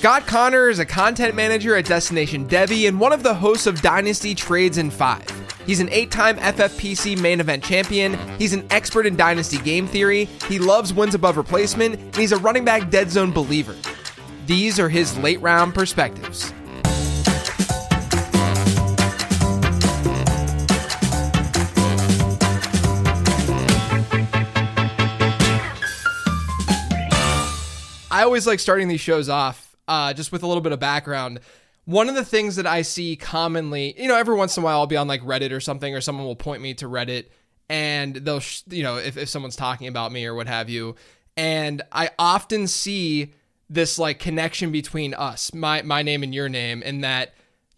Scott Connor is a content manager at Destination Devy and one of the hosts of Dynasty Trades in 5. He's an 8-time FFPC main event champion, he's an expert in Dynasty game theory, he loves wins above replacement, and he's a running back dead zone believer. These are his late round perspectives. I always like starting these shows off just with a little bit of background. One of the things that I see commonly, every once in a while I'll be on like Reddit or something, or someone will point me to Reddit and they'll, if someone's talking about me or what have you. And I often see this like connection between us, my name and your name, and that,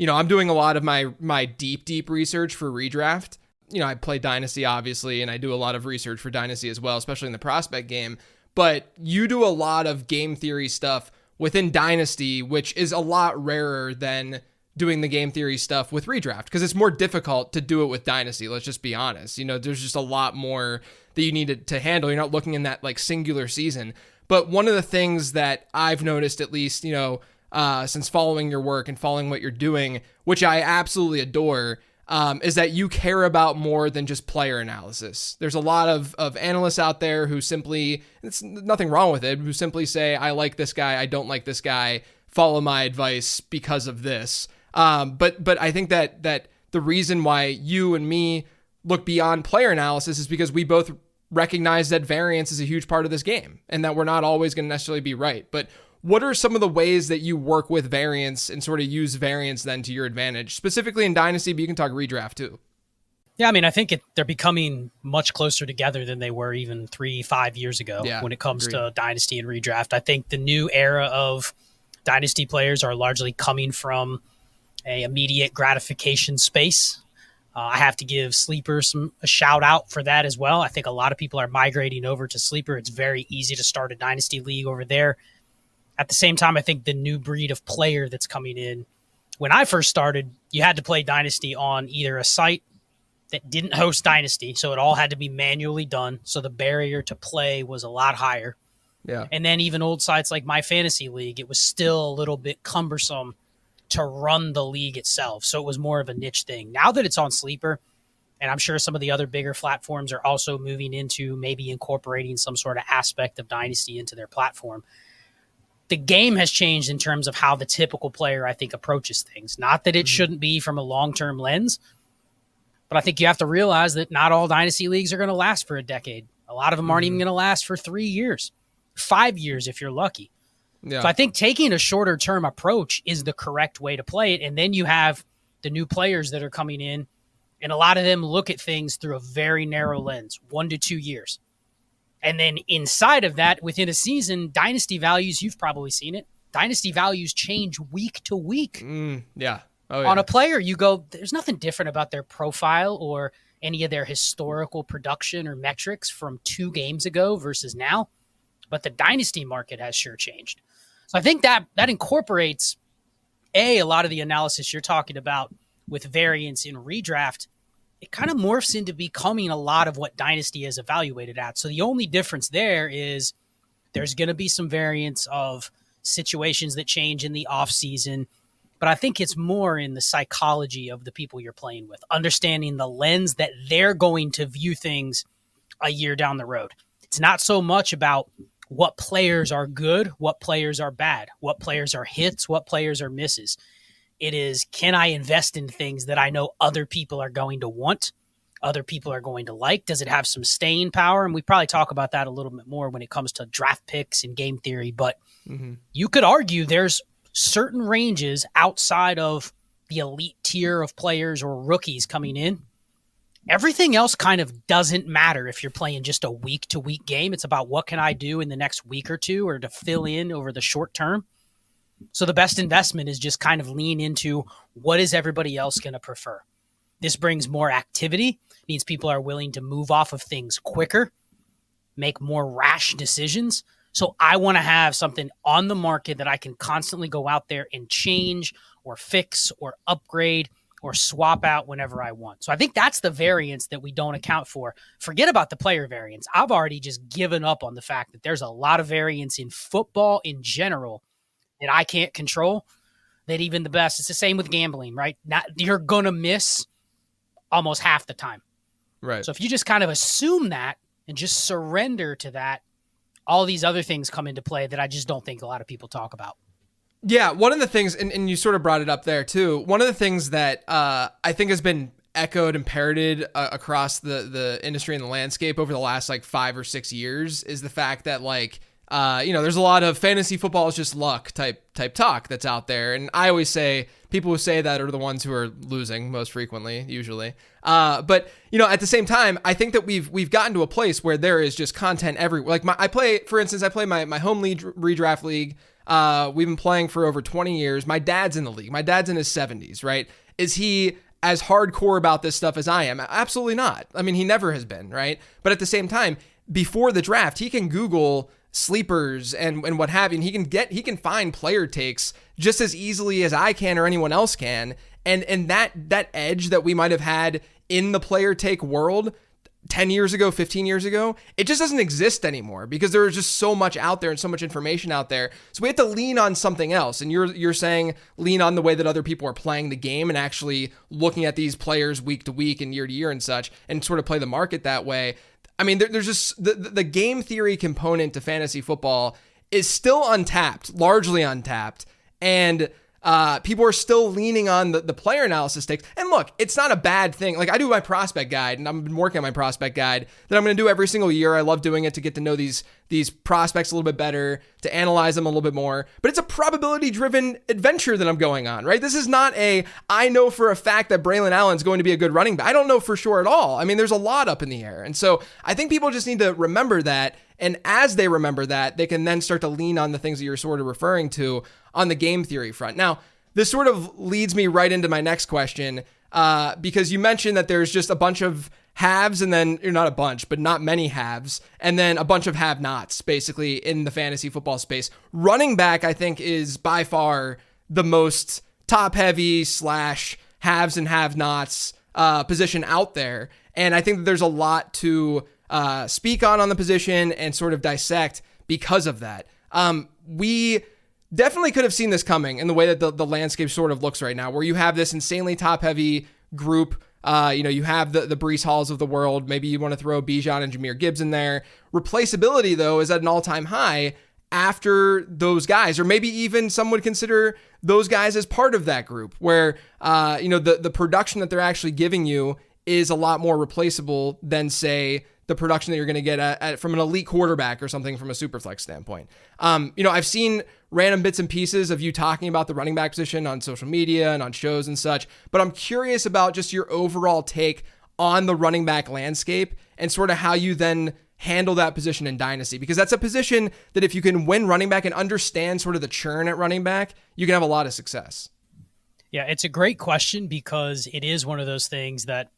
I'm doing a lot of my deep research for redraft. I play Dynasty obviously, and I do a lot of research for Dynasty as well, especially in the prospect game. But you do a lot of game theory stuff within Dynasty, which is a lot rarer than doing the game theory stuff with redraft, because it's more difficult to do it with Dynasty. Let's just be honest. There's just a lot more that you need to handle. You're not looking in that like singular season. But one of the things that I've noticed, at least, since following your work and following what you're doing, which I absolutely adore, is that you care about more than just player analysis. There's a lot of analysts out there who simply, it's nothing wrong with it, who simply say, I like this guy, I don't like this guy, follow my advice because of this. But I think that the reason why you and me look beyond player analysis is because we both recognize that variance is a huge part of this game and that we're not always going to necessarily be right. But what are some of the ways that you work with variance and sort of use variance then to your advantage, specifically in Dynasty, but you can talk redraft too? Yeah, I think they're becoming much closer together than they were even 3-5 years ago when it comes to Dynasty and redraft. I think the new era of Dynasty players are largely coming from a immediate gratification space. I have to give Sleeper a shout out for that as well. I think a lot of people are migrating over to Sleeper. It's very easy to start a Dynasty league over there. At the same time, I think the new breed of player that's coming in, when I first started, you had to play Dynasty on either a site that didn't host Dynasty, so it all had to be manually done, so the barrier to play was a lot higher. Yeah. And then even old sites like My Fantasy League, it was still a little bit cumbersome to run the league itself, so it was more of a niche thing. Now that it's on Sleeper, and I'm sure some of the other bigger platforms are also moving into maybe incorporating some sort of aspect of Dynasty into their platform, the game has changed in terms of how the typical player, I think, approaches things. Not that it shouldn't be from a long-term lens, but I think you have to realize that not all Dynasty leagues are going to last for a decade. A lot of them aren't even going to last for 3 years, 5 years if you're lucky. Yeah. So I think taking a shorter-term approach is the correct way to play it, and then you have the new players that are coming in, and a lot of them look at things through a very narrow lens, 1 to 2 years. And then inside of that, within a season, Dynasty values, you've probably seen it, Dynasty values change week to week. Yeah. On a player, you go, there's nothing different about their profile or any of their historical production or metrics from 2 games ago versus now. But the Dynasty market has sure changed. So I think that incorporates, a lot of the analysis you're talking about with variance in redraft. It kind of morphs into becoming a lot of what Dynasty is evaluated at. So the only difference there is there's going to be some variance of situations that change in the offseason, but I think it's more in the psychology of the people you're playing with, understanding the lens that they're going to view things a year down the road. It's not so much about what players are good, what players are bad, what players are hits, what players are misses. It is, can I invest in things that I know other people are going to want, other people are going to like? Does it have some staying power? And we probably talk about that a little bit more when it comes to draft picks and game theory. But you could argue there's certain ranges outside of the elite tier of players or rookies coming in. Everything else kind of doesn't matter if you're playing just a week-to-week game. It's about what can I do in the next week or two or to fill in over the short term. So the best investment is just kind of lean into what is everybody else going to prefer. This brings more activity, means people are willing to move off of things quicker, make more rash decisions. So I want to have something on the market that I can constantly go out there and change or fix or upgrade or swap out whenever I want. So I think that's the variance that we don't account for. Forget about the player variance. I've already just given up on the fact that there's a lot of variance in football in general that I can't control, that even the best, it's the same with gambling, right? You're going to miss almost half the time. Right. So if you just kind of assume that and just surrender to that, all these other things come into play that I just don't think a lot of people talk about. Yeah, one of the things, and you sort of brought it up there too, one of the things that I think has been echoed and parroted across the industry and the landscape over the last like 5 or 6 years is the fact that like, there's a lot of fantasy football is just luck type talk that's out there. And I always say people who say that are the ones who are losing most frequently, usually. But at the same time, I think that we've gotten to a place where there is just content everywhere. Like I play my home league redraft league. We've been playing for over 20 years. My dad's in the league. My dad's in his 70s, right? Is he as hardcore about this stuff as I am? Absolutely not. I mean, he never has been, right? But at the same time, before the draft, he can Google sleepers and what have you, and he can find player takes just as easily as I can or anyone else can. And that edge that we might have had in the player take world 10 years ago, 15 years ago, it just doesn't exist anymore because there is just so much out there and so much information out there. So we have to lean on something else. And you're saying lean on the way that other people are playing the game and actually looking at these players week to week and year to year and such, and sort of play the market that way. I mean, there's just the game theory component to fantasy football is still untapped, largely untapped. And people are still leaning on the player analysis takes. And look, it's not a bad thing. Like I do my prospect guide, and I've been working on my prospect guide that I'm going to do every single year. I love doing it to get to know these prospects a little bit better, to analyze them a little bit more. But it's a probability-driven adventure that I'm going on, right? This is not I know for a fact that Braylon Allen's going to be a good running back. I don't know for sure at all. I mean, there's a lot up in the air. And so I think people just need to remember that. And as they remember that, they can then start to lean on the things that you're sort of referring to on the game theory front. Now, this sort of leads me right into my next question, because you mentioned that there's just a bunch of haves and then, or not a bunch, but not many haves, and then a bunch of have-nots, basically, in the fantasy football space. Running back, I think, is by far the most top-heavy / haves and have-nots position out there. And I think that there's a lot to speak on the position and sort of dissect because of that. We definitely could have seen this coming in the way that the landscape sort of looks right now, where you have this insanely top-heavy group. You have the Breece Halls of the world. Maybe you want to throw Bijan and Jahmyr Gibbs in there. Replaceability, though, is at an all-time high after those guys, or maybe even some would consider those guys as part of that group, where the production that they're actually giving you is a lot more replaceable than, say, the production that you're going to get from an elite quarterback or something from a superflex standpoint. I've seen random bits and pieces of you talking about the running back position on social media and on shows and such, but I'm curious about just your overall take on the running back landscape and sort of how you then handle that position in Dynasty, because that's a position that if you can win running back and understand sort of the churn at running back, you can have a lot of success. Yeah, it's a great question because it is one of those things that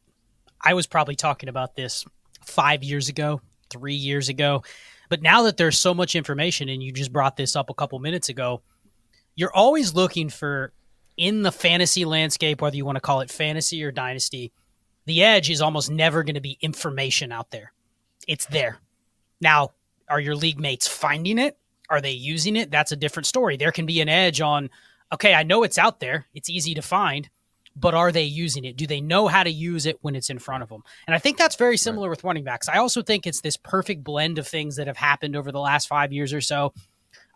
I was probably talking about this 5 years ago, 3 years ago. But now that there's so much information, and you just brought this up a couple minutes ago, you're always looking for, in the fantasy landscape, whether you want to call it fantasy or Dynasty, the edge is almost never going to be information out there. It's there. Now, are your league mates finding it? Are they using it? That's a different story. There can be an edge on, okay, I know it's out there. It's easy to find. But are they using it? Do they know how to use it when it's in front of them? And I think that's very similar with running backs. I also think it's this perfect blend of things that have happened over the last 5 years or so.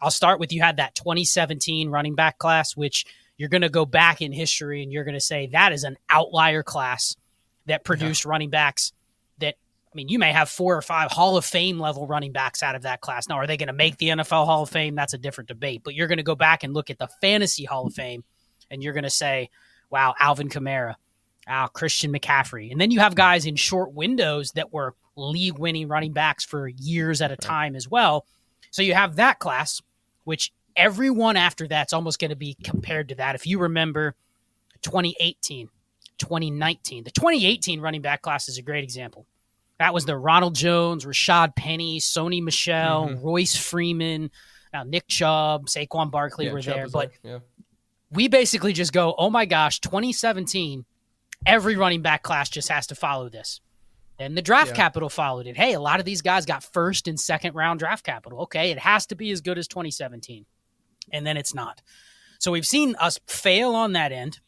I'll start with, you had that 2017 running back class, which you're going to go back in history and you're going to say that is an outlier class that produced running backs that, I mean, you may have 4 or 5 Hall of Fame level running backs out of that class. Now, are they going to make the NFL Hall of Fame? That's a different debate. But you're going to go back and look at the fantasy Hall of Fame and you're going to say, wow, Alvin Kamara, Christian McCaffrey. And then you have guys in short windows that were league-winning running backs for years at a time as well. So you have that class, which everyone after that's almost going to be compared to that. If you remember 2018, 2019, the 2018 running back class is a great example. That was the Ronald Jones, Rashad Penny, Sony Michel, Royce Freeman, Nick Chubb, Saquon Barkley were there. But we basically just go, oh my gosh, 2017, every running back class just has to follow this. Then the draft capital followed it. Hey, a lot of these guys got first and second round draft capital. Okay, it has to be as good as 2017. and then it's not. So we've seen us fail on that end.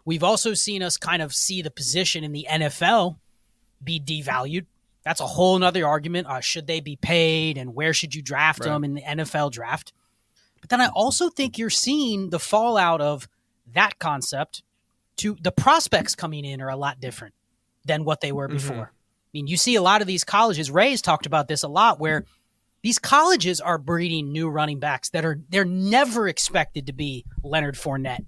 We've also seen us kind of see the position in the NFL be devalued. That's a whole nother argument. Should they be paid, and where should you draft them in the NFL draft? But then I also think you're seeing the fallout of that concept to the prospects coming in are a lot different than what they were before. I mean, you see a lot of these colleges, Ray's talked about this a lot, where these colleges are breeding new running backs they're never expected to be Leonard Fournette,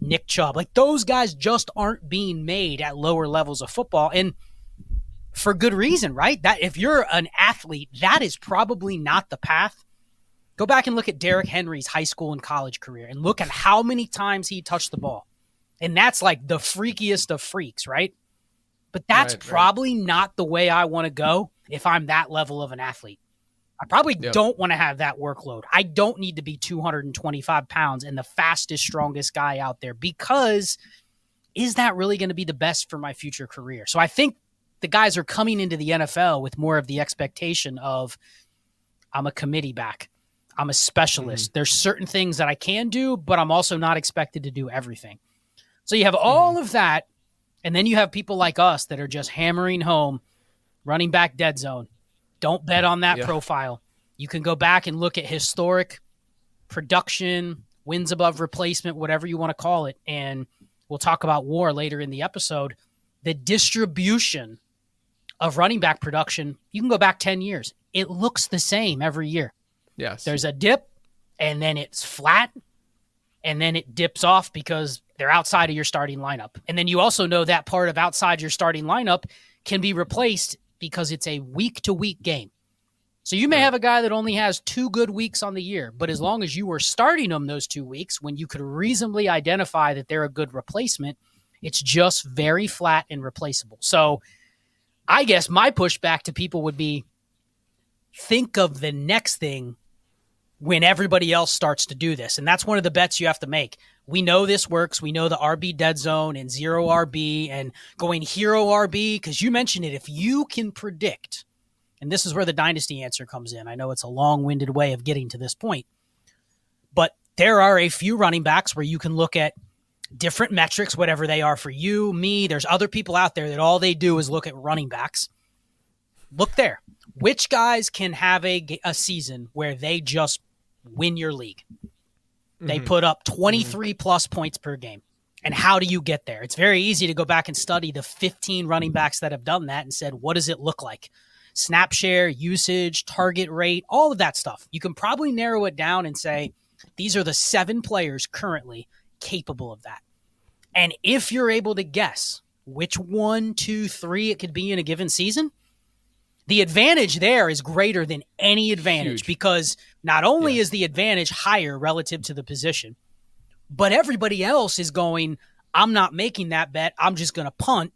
Nick Chubb. Like, those guys just aren't being made at lower levels of football, and for good reason, right? That if you're an athlete, that is probably not the path. Go back and look at Derrick Henry's high school and college career and look at how many times he touched the ball. And that's like the freakiest of freaks, right? But that's probably not the way I want to go if I'm that level of an athlete. I probably don't want to have that workload. I don't need to be 225 pounds and the fastest, strongest guy out there, because is that really going to be the best for my future career? So I think the guys are coming into the NFL with more of the expectation of, I'm a committee back. I'm a specialist. There's certain things that I can do, but I'm also not expected to do everything. So you have all of that, and then you have people like us that are just hammering home running back dead zone. Don't bet on that profile. You can go back and look at historic production, wins above replacement, whatever you want to call it, and we'll talk about WAR later in the episode. The distribution of running back production, you can go back 10 years. It looks the same every year. Yes. There's a dip, and then it's flat, and then it dips off because they're outside of your starting lineup. And then you also know that part of outside your starting lineup can be replaced because it's a week-to-week game. So you may have a guy that only has 2 good weeks on the year, but as long as you were starting them those 2 weeks, when you could reasonably identify that they're a good replacement, it's just very flat and replaceable. So I guess my pushback to people would be, think of the next thing when everybody else starts to do this. And that's one of the bets you have to make. We know this works. We know the RB dead zone and zero RB and going hero RB, because you mentioned it. If you can predict, and this is where the dynasty answer comes in. I know it's a long-winded way of getting to this point, but there are a few running backs where you can look at different metrics, whatever they are for you, me. There's other people out there that all they do is look at running backs. Look there. Which guys can have a season where they just win your league? They put up 23 plus points per game. And how do you get there? It's very easy to go back and study the 15 running backs that have done that and said, what does it look like? Snap share, usage, target rate, all of that stuff. You can probably narrow it down and say, these are the 7 players currently capable of that. And if you're able to guess which 1, 2, 3 it could be in a given season, the advantage there is greater than any advantage, because not only is the advantage higher relative to the position, but everybody else is going, I'm not making that bet. I'm just going to punt.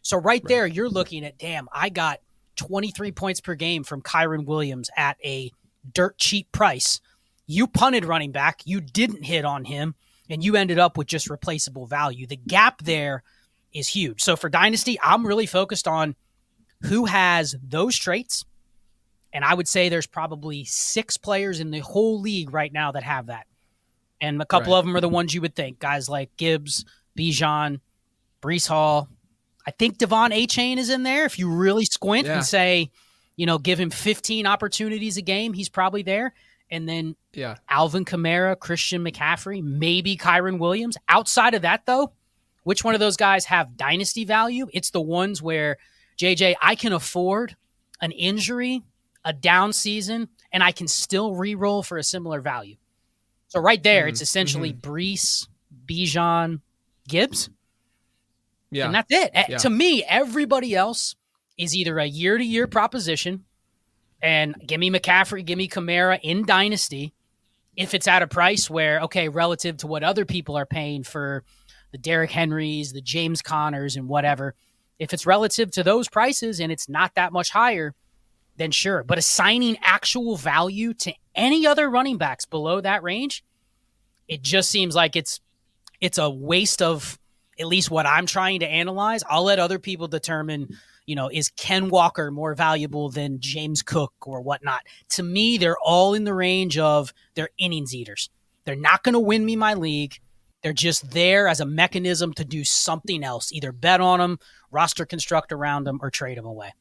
So right there, you're looking at, damn, I got 23 points per game from Kyren Williams at a dirt cheap price. You punted running back. You didn't hit on him, and you ended up with just replaceable value. The gap there is huge. So for Dynasty, I'm really focused on who has those traits. And I would say there's probably 6 players in the whole league right now that have that. And a couple of them are the ones you would think. Guys like Gibbs, Bijan, Breece Hall. I think Devon A-Chain is in there. If you really squint and say, give him 15 opportunities a game, he's probably there. And then Alvin Kamara, Christian McCaffrey, maybe Kyren Williams. Outside of that, though, which one of those guys have dynasty value? It's the ones where, JJ, I can afford an injury, a down season, and I can still re-roll for a similar value. So right there, it's essentially Breece, Bijan, Gibbs. Yeah. And that's it. Yeah. To me, everybody else is either a year-to-year proposition, and give me McCaffrey, give me Kamara in Dynasty, if it's at a price where, okay, relative to what other people are paying for the Derrick Henrys, the James Connors, and whatever, if it's relative to those prices and it's not that much higher, then sure. But assigning actual value to any other running backs below that range, it just seems like it's a waste of at least what I'm trying to analyze. I'll let other people determine, is Ken Walker more valuable than James Cook or whatnot? To me, they're all in the range of they're innings eaters. They're not going to win me my league. They're just there as a mechanism to do something else, either bet on them, roster construct around them, or trade them away.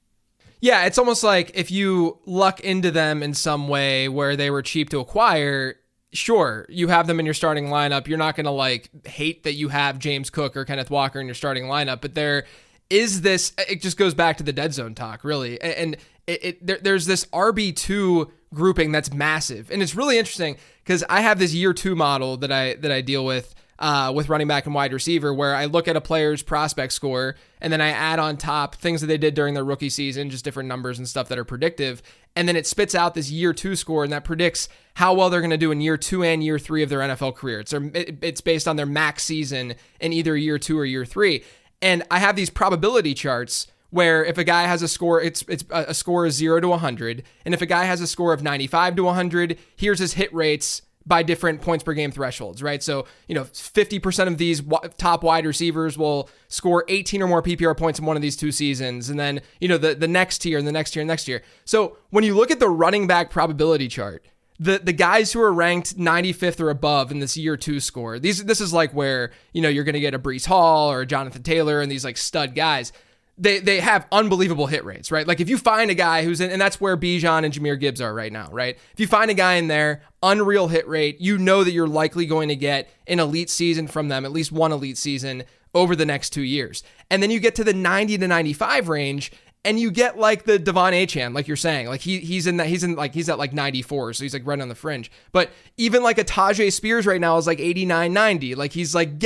Yeah, it's almost like if you luck into them in some way where they were cheap to acquire, sure, you have them in your starting lineup. You're not going to like hate that you have James Cook or Kenneth Walker in your starting lineup, but there is this, it just goes back to the dead zone talk, really. And there's this RB2 grouping that's massive. And it's really interesting because I have this year 2 model that I deal with running back and wide receiver, where I look at a player's prospect score and then I add on top things that they did during their rookie season, just different numbers and stuff that are predictive. And then it spits out this year 2 score, and that predicts how well they're going to do in year 2 and year 3 of their NFL career. It's based on their max season in either year 2 or year 3. And I have these probability charts where if a guy has a score, it's a score of 0 to 100. And if a guy has a score of 95 to 100, here's his hit rates by different points per game thresholds, right? So, 50% of these top wide receivers will score 18 or more PPR points in one of these 2 seasons. And then, the next tier and the next tier and next year. So when you look at the running back probability chart, the guys who are ranked 95th or above in this year 2 score, this is like where, you're going to get a Breece Hall or a Jonathan Taylor and these like stud guys. They have unbelievable hit rates, right? Like if you find a guy who's in, and that's where Bijan and Jahmyr Gibbs are right now, right? If you find a guy in there, unreal hit rate, you know that you're likely going to get an elite season from them, at least one elite season over the next 2 years. And then you get to the 90 to 95 range and you get like the Devon Achane, like you're saying, like he's at like 94. So he's like right on the fringe. But even like a Tajay Spears right now is like 89, 90. Like he's like,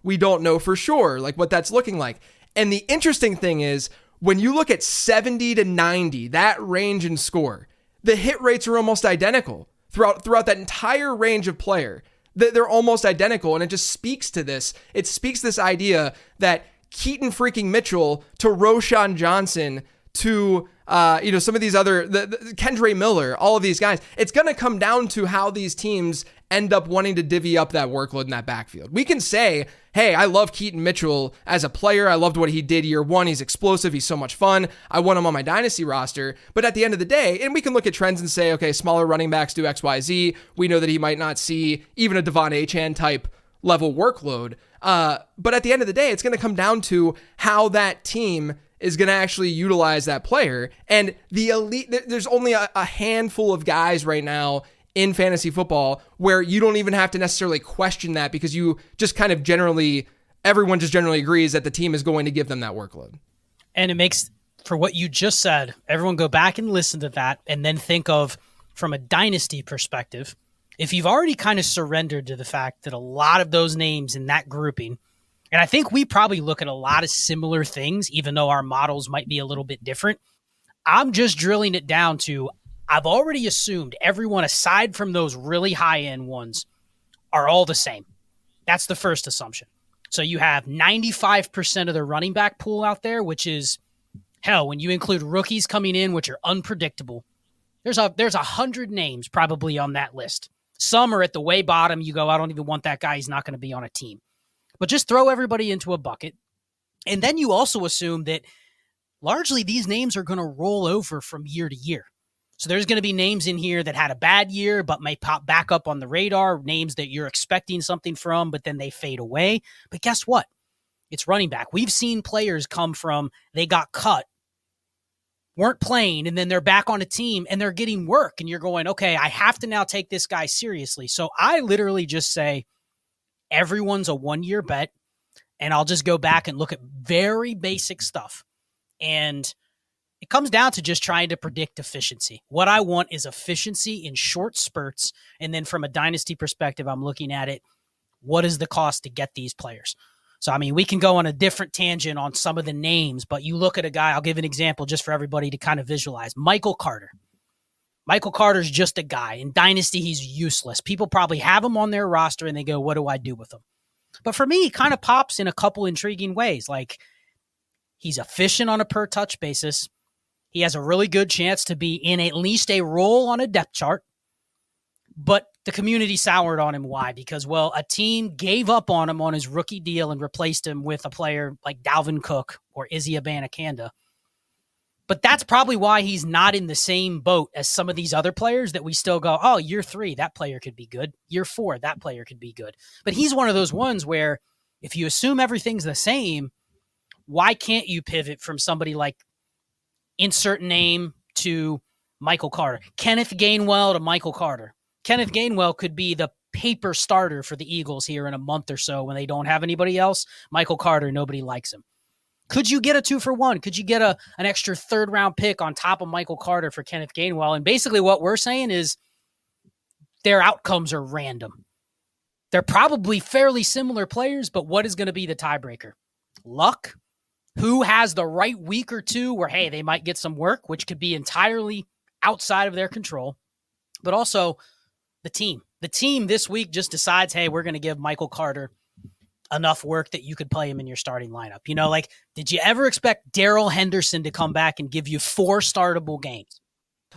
we don't know for sure, like what that's looking like. And the interesting thing is, when you look at 70 to 90, that range in score, the hit rates are almost identical throughout that entire range of player. They're almost identical, and it just speaks to this. It speaks to this idea that Keaton freaking Mitchell to Roshan Johnson to some of these other the Kendre Miller, all of these guys, it's going to come down to how these teams end up wanting to divvy up that workload in that backfield. We can say, hey, I love Keaton Mitchell as a player. I loved what he did year 1. He's explosive. He's so much fun. I want him on my Dynasty roster. But at the end of the day, and we can look at trends and say, okay, smaller running backs do X, Y, Z. We know that he might not see even a Devon Achane type level workload. But at the end of the day, it's going to come down to how that team is going to actually utilize that player. And the elite, there's only a handful of guys right now in fantasy football where you don't even have to necessarily question that, because you just kind of everyone just generally agrees that the team is going to give them that workload. And it makes, for what you just said, everyone go back and listen to that and then think of, from a dynasty perspective, if you've already kind of surrendered to the fact that a lot of those names in that grouping, and I think we probably look at a lot of similar things, even though our models might be a little bit different. I'm just drilling it down to, I've already assumed everyone aside from those really high-end ones are all the same. That's the first assumption. So you have 95% of the running back pool out there, which is, hell, when you include rookies coming in, which are unpredictable, there's 100 names probably on that list. Some are at the way bottom. You go, I don't even want that guy. He's not going to be on a team. But just throw everybody into a bucket. And then you also assume that largely these names are going to roll over from year to year. So there's going to be names in here that had a bad year, but may pop back up on the radar, names that you're expecting something from, but then they fade away. But guess what? It's running back. We've seen players come from, they got cut, weren't playing, and then they're back on a team and they're getting work. And you're going, okay, I have to now take this guy seriously. So I literally just say, everyone's a 1-year bet, and I'll just go back and look at very basic stuff. And it comes down to just trying to predict efficiency. What I want is efficiency in short spurts. And then from a dynasty perspective, I'm looking at it, what is the cost to get these players? So, I mean, we can go on a different tangent on some of the names, but you look at a guy, I'll give an example just for everybody to kind of visualize. Michael Carter. Michael Carter's just a guy. In Dynasty, he's useless. People probably have him on their roster and they go, what do I do with him? But for me, he kind of pops in a couple intriguing ways. Like, he's efficient on a per touch basis. He has a really good chance to be in at least a role on a depth chart. But the community soured on him. Why? Because, well, a team gave up on him on his rookie deal and replaced him with a player like Dalvin Cook or Izzy Abanikanda. But that's probably why he's not in the same boat as some of these other players that we still go, oh, year 3, that player could be good. Year 4, that player could be good. But he's one of those ones where if you assume everything's the same, why can't you pivot from somebody like insert name to Michael Carter, Kenneth Gainwell to Michael Carter? Kenneth Gainwell could be the paper starter for the Eagles here in a month or so when they don't have anybody else. Michael Carter, nobody likes him. Could you get a 2-for-1? Could you get an extra 3rd-round pick on top of Michael Carter for Kenneth Gainwell? And basically what we're saying is their outcomes are random. They're probably fairly similar players, but what is going to be the tiebreaker? Luck? Who has the right week or two where, hey, they might get some work, which could be entirely outside of their control, but also the team. The team this week just decides, hey, we're going to give Michael Carter enough work that you could play him in your starting lineup. You know, like, did you ever expect Darrell Henderson to come back and give you 4 startable games?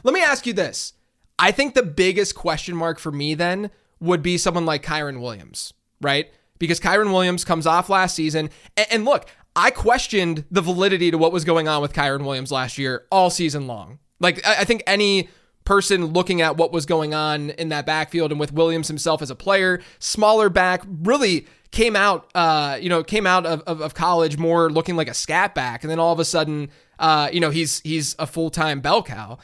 Let me ask you this. I think the biggest question mark for me then would be someone like Kyren Williams, right? Because Kyren Williams comes off last season. And look, I questioned the validity to what was going on with Kyren Williams last year all season long. Like, I think any person looking at what was going on in that backfield and with Williams himself as a player, smaller back, really came out of college more looking like a scat back. And then all of a sudden, he's a full-time bell cow.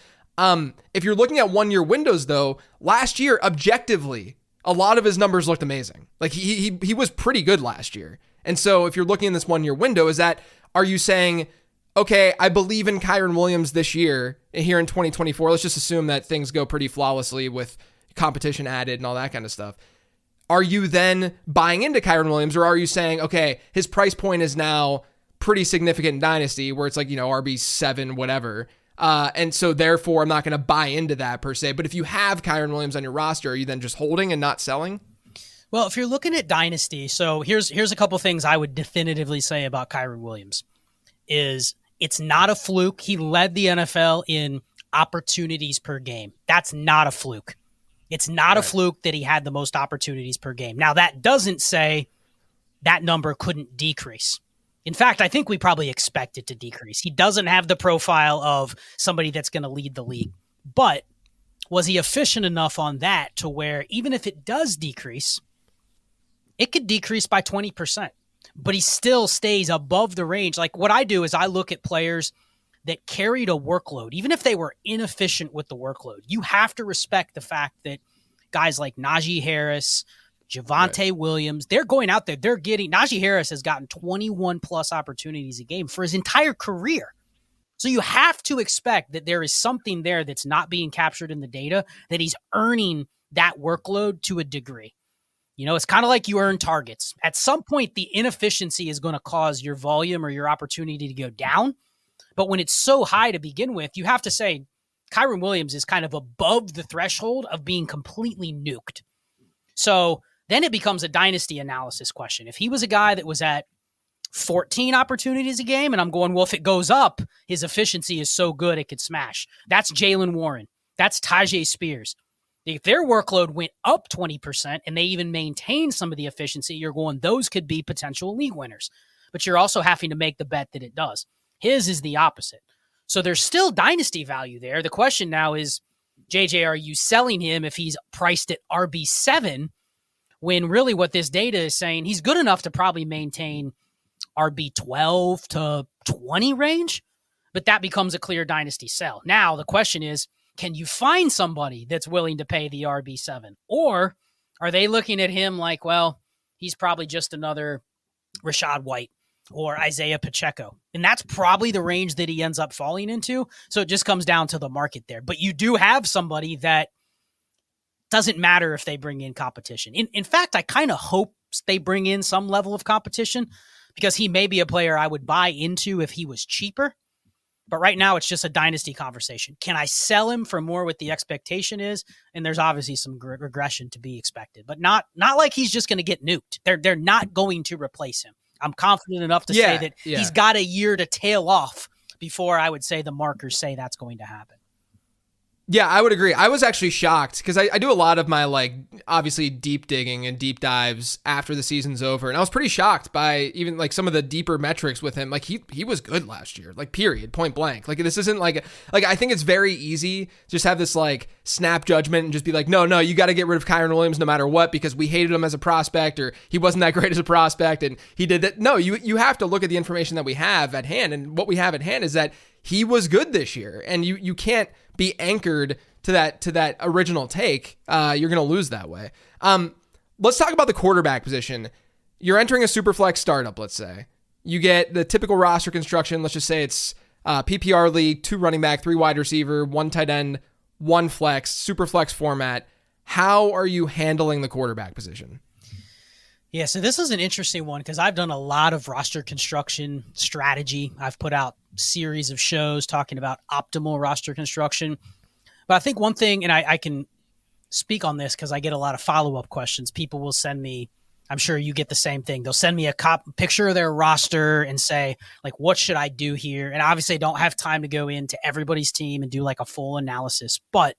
If you're looking at 1-year windows though, last year, objectively, a lot of his numbers looked amazing. Like he was pretty good last year. And so if you're looking in this 1-year window, are you saying, okay, I believe in Kyren Williams this year here in 2024. Let's just assume that things go pretty flawlessly with competition added and all that kind of stuff. Are you then buying into Kyren Williams, or are you saying, okay, his price point is now pretty significant in Dynasty where it's like, RB7, whatever. And so therefore I'm not going to buy into that per se. But if you have Kyren Williams on your roster, are you then just holding and not selling? Well, if you're looking at Dynasty, so here's a couple things I would definitively say about Kyren Williams is it's not a fluke. He led the NFL in opportunities per game. That's not a fluke. It's not a fluke that he had the most opportunities per game. Now, that doesn't say that number couldn't decrease. In fact, I think we probably expect it to decrease. He doesn't have the profile of somebody that's going to lead the league. But was he efficient enough on that to where even if it does decrease, it could decrease by 20%, but he still stays above the range. Like what I do is I look at players that carried a workload, even if they were inefficient with the workload. You have to respect the fact that guys like Najee Harris, Javonte Williams, they're going out there. Najee Harris has gotten 21 plus opportunities a game for his entire career. So you have to expect that there is something there that's not being captured in the data, that he's earning that workload to a degree. It's kind of like you earn targets. At some point, the inefficiency is going to cause your volume or your opportunity to go down. But when it's so high to begin with, you have to say Kyren Williams is kind of above the threshold of being completely nuked. So then it becomes a dynasty analysis question. If he was a guy that was at 14 opportunities a game, and I'm going, well, if it goes up, his efficiency is so good it could smash. That's Jalen Warren. That's Tajay Spears. If their workload went up 20% and they even maintain some of the efficiency, you're going, those could be potential league winners. But you're also having to make the bet that it does. His is the opposite. So there's still dynasty value there. The question now is, JJ, are you selling him if he's priced at RB7 when really what this data is saying, he's good enough to probably maintain RB12 to 20 range, but that becomes a clear dynasty sell. Now the question is, can you find somebody that's willing to pay the RB7? Or are they looking at him like, well, he's probably just another Rashad White or Isaiah Pacheco? And that's probably the range that he ends up falling into. So it just comes down to the market there. But you do have somebody that doesn't matter if they bring in competition. In fact, I kind of hope they bring in some level of competition because he may be a player I would buy into if he was cheaper. But right now, it's just a dynasty conversation. Can I sell him for more what the expectation is? And there's obviously some regression to be expected, but not like he's just going to get nuked. They're not going to replace him. I'm confident enough to say that he's got a year to tail off before I would say the markers say that's going to happen. Yeah, I would agree. I was actually shocked because I do a lot of my like obviously deep digging and deep dives after the season's over, and I was pretty shocked by even like some of the deeper metrics with him. Like he was good last year, like period, point blank. Like this isn't like I think it's very easy to just have this like snap judgment and just be like, no, you got to get rid of Kyron Williams no matter what because we hated him as a prospect or he wasn't that great as a prospect and he did that. No, you have to look at the information that we have at hand, and what we have at hand is that he was good this year, and you can't be anchored to that original take. You're going to lose that way. Let's talk about the quarterback position. You're entering a super flex startup, let's say. You get the typical roster construction. Let's just say it's PPR league, 2 running back, 3 wide receiver, 1 tight end, 1 flex, super flex format. How are you handling the quarterback position? Yeah, so this is an interesting one because I've done a lot of roster construction strategy. I've put out series of shows talking about optimal roster construction. But I think one thing, and I can speak on this because I get a lot of follow-up questions. People will send me, I'm sure you get the same thing. They'll send me a picture of their roster and say, like, what should I do here? And obviously I don't have time to go into everybody's team and do like a full analysis. But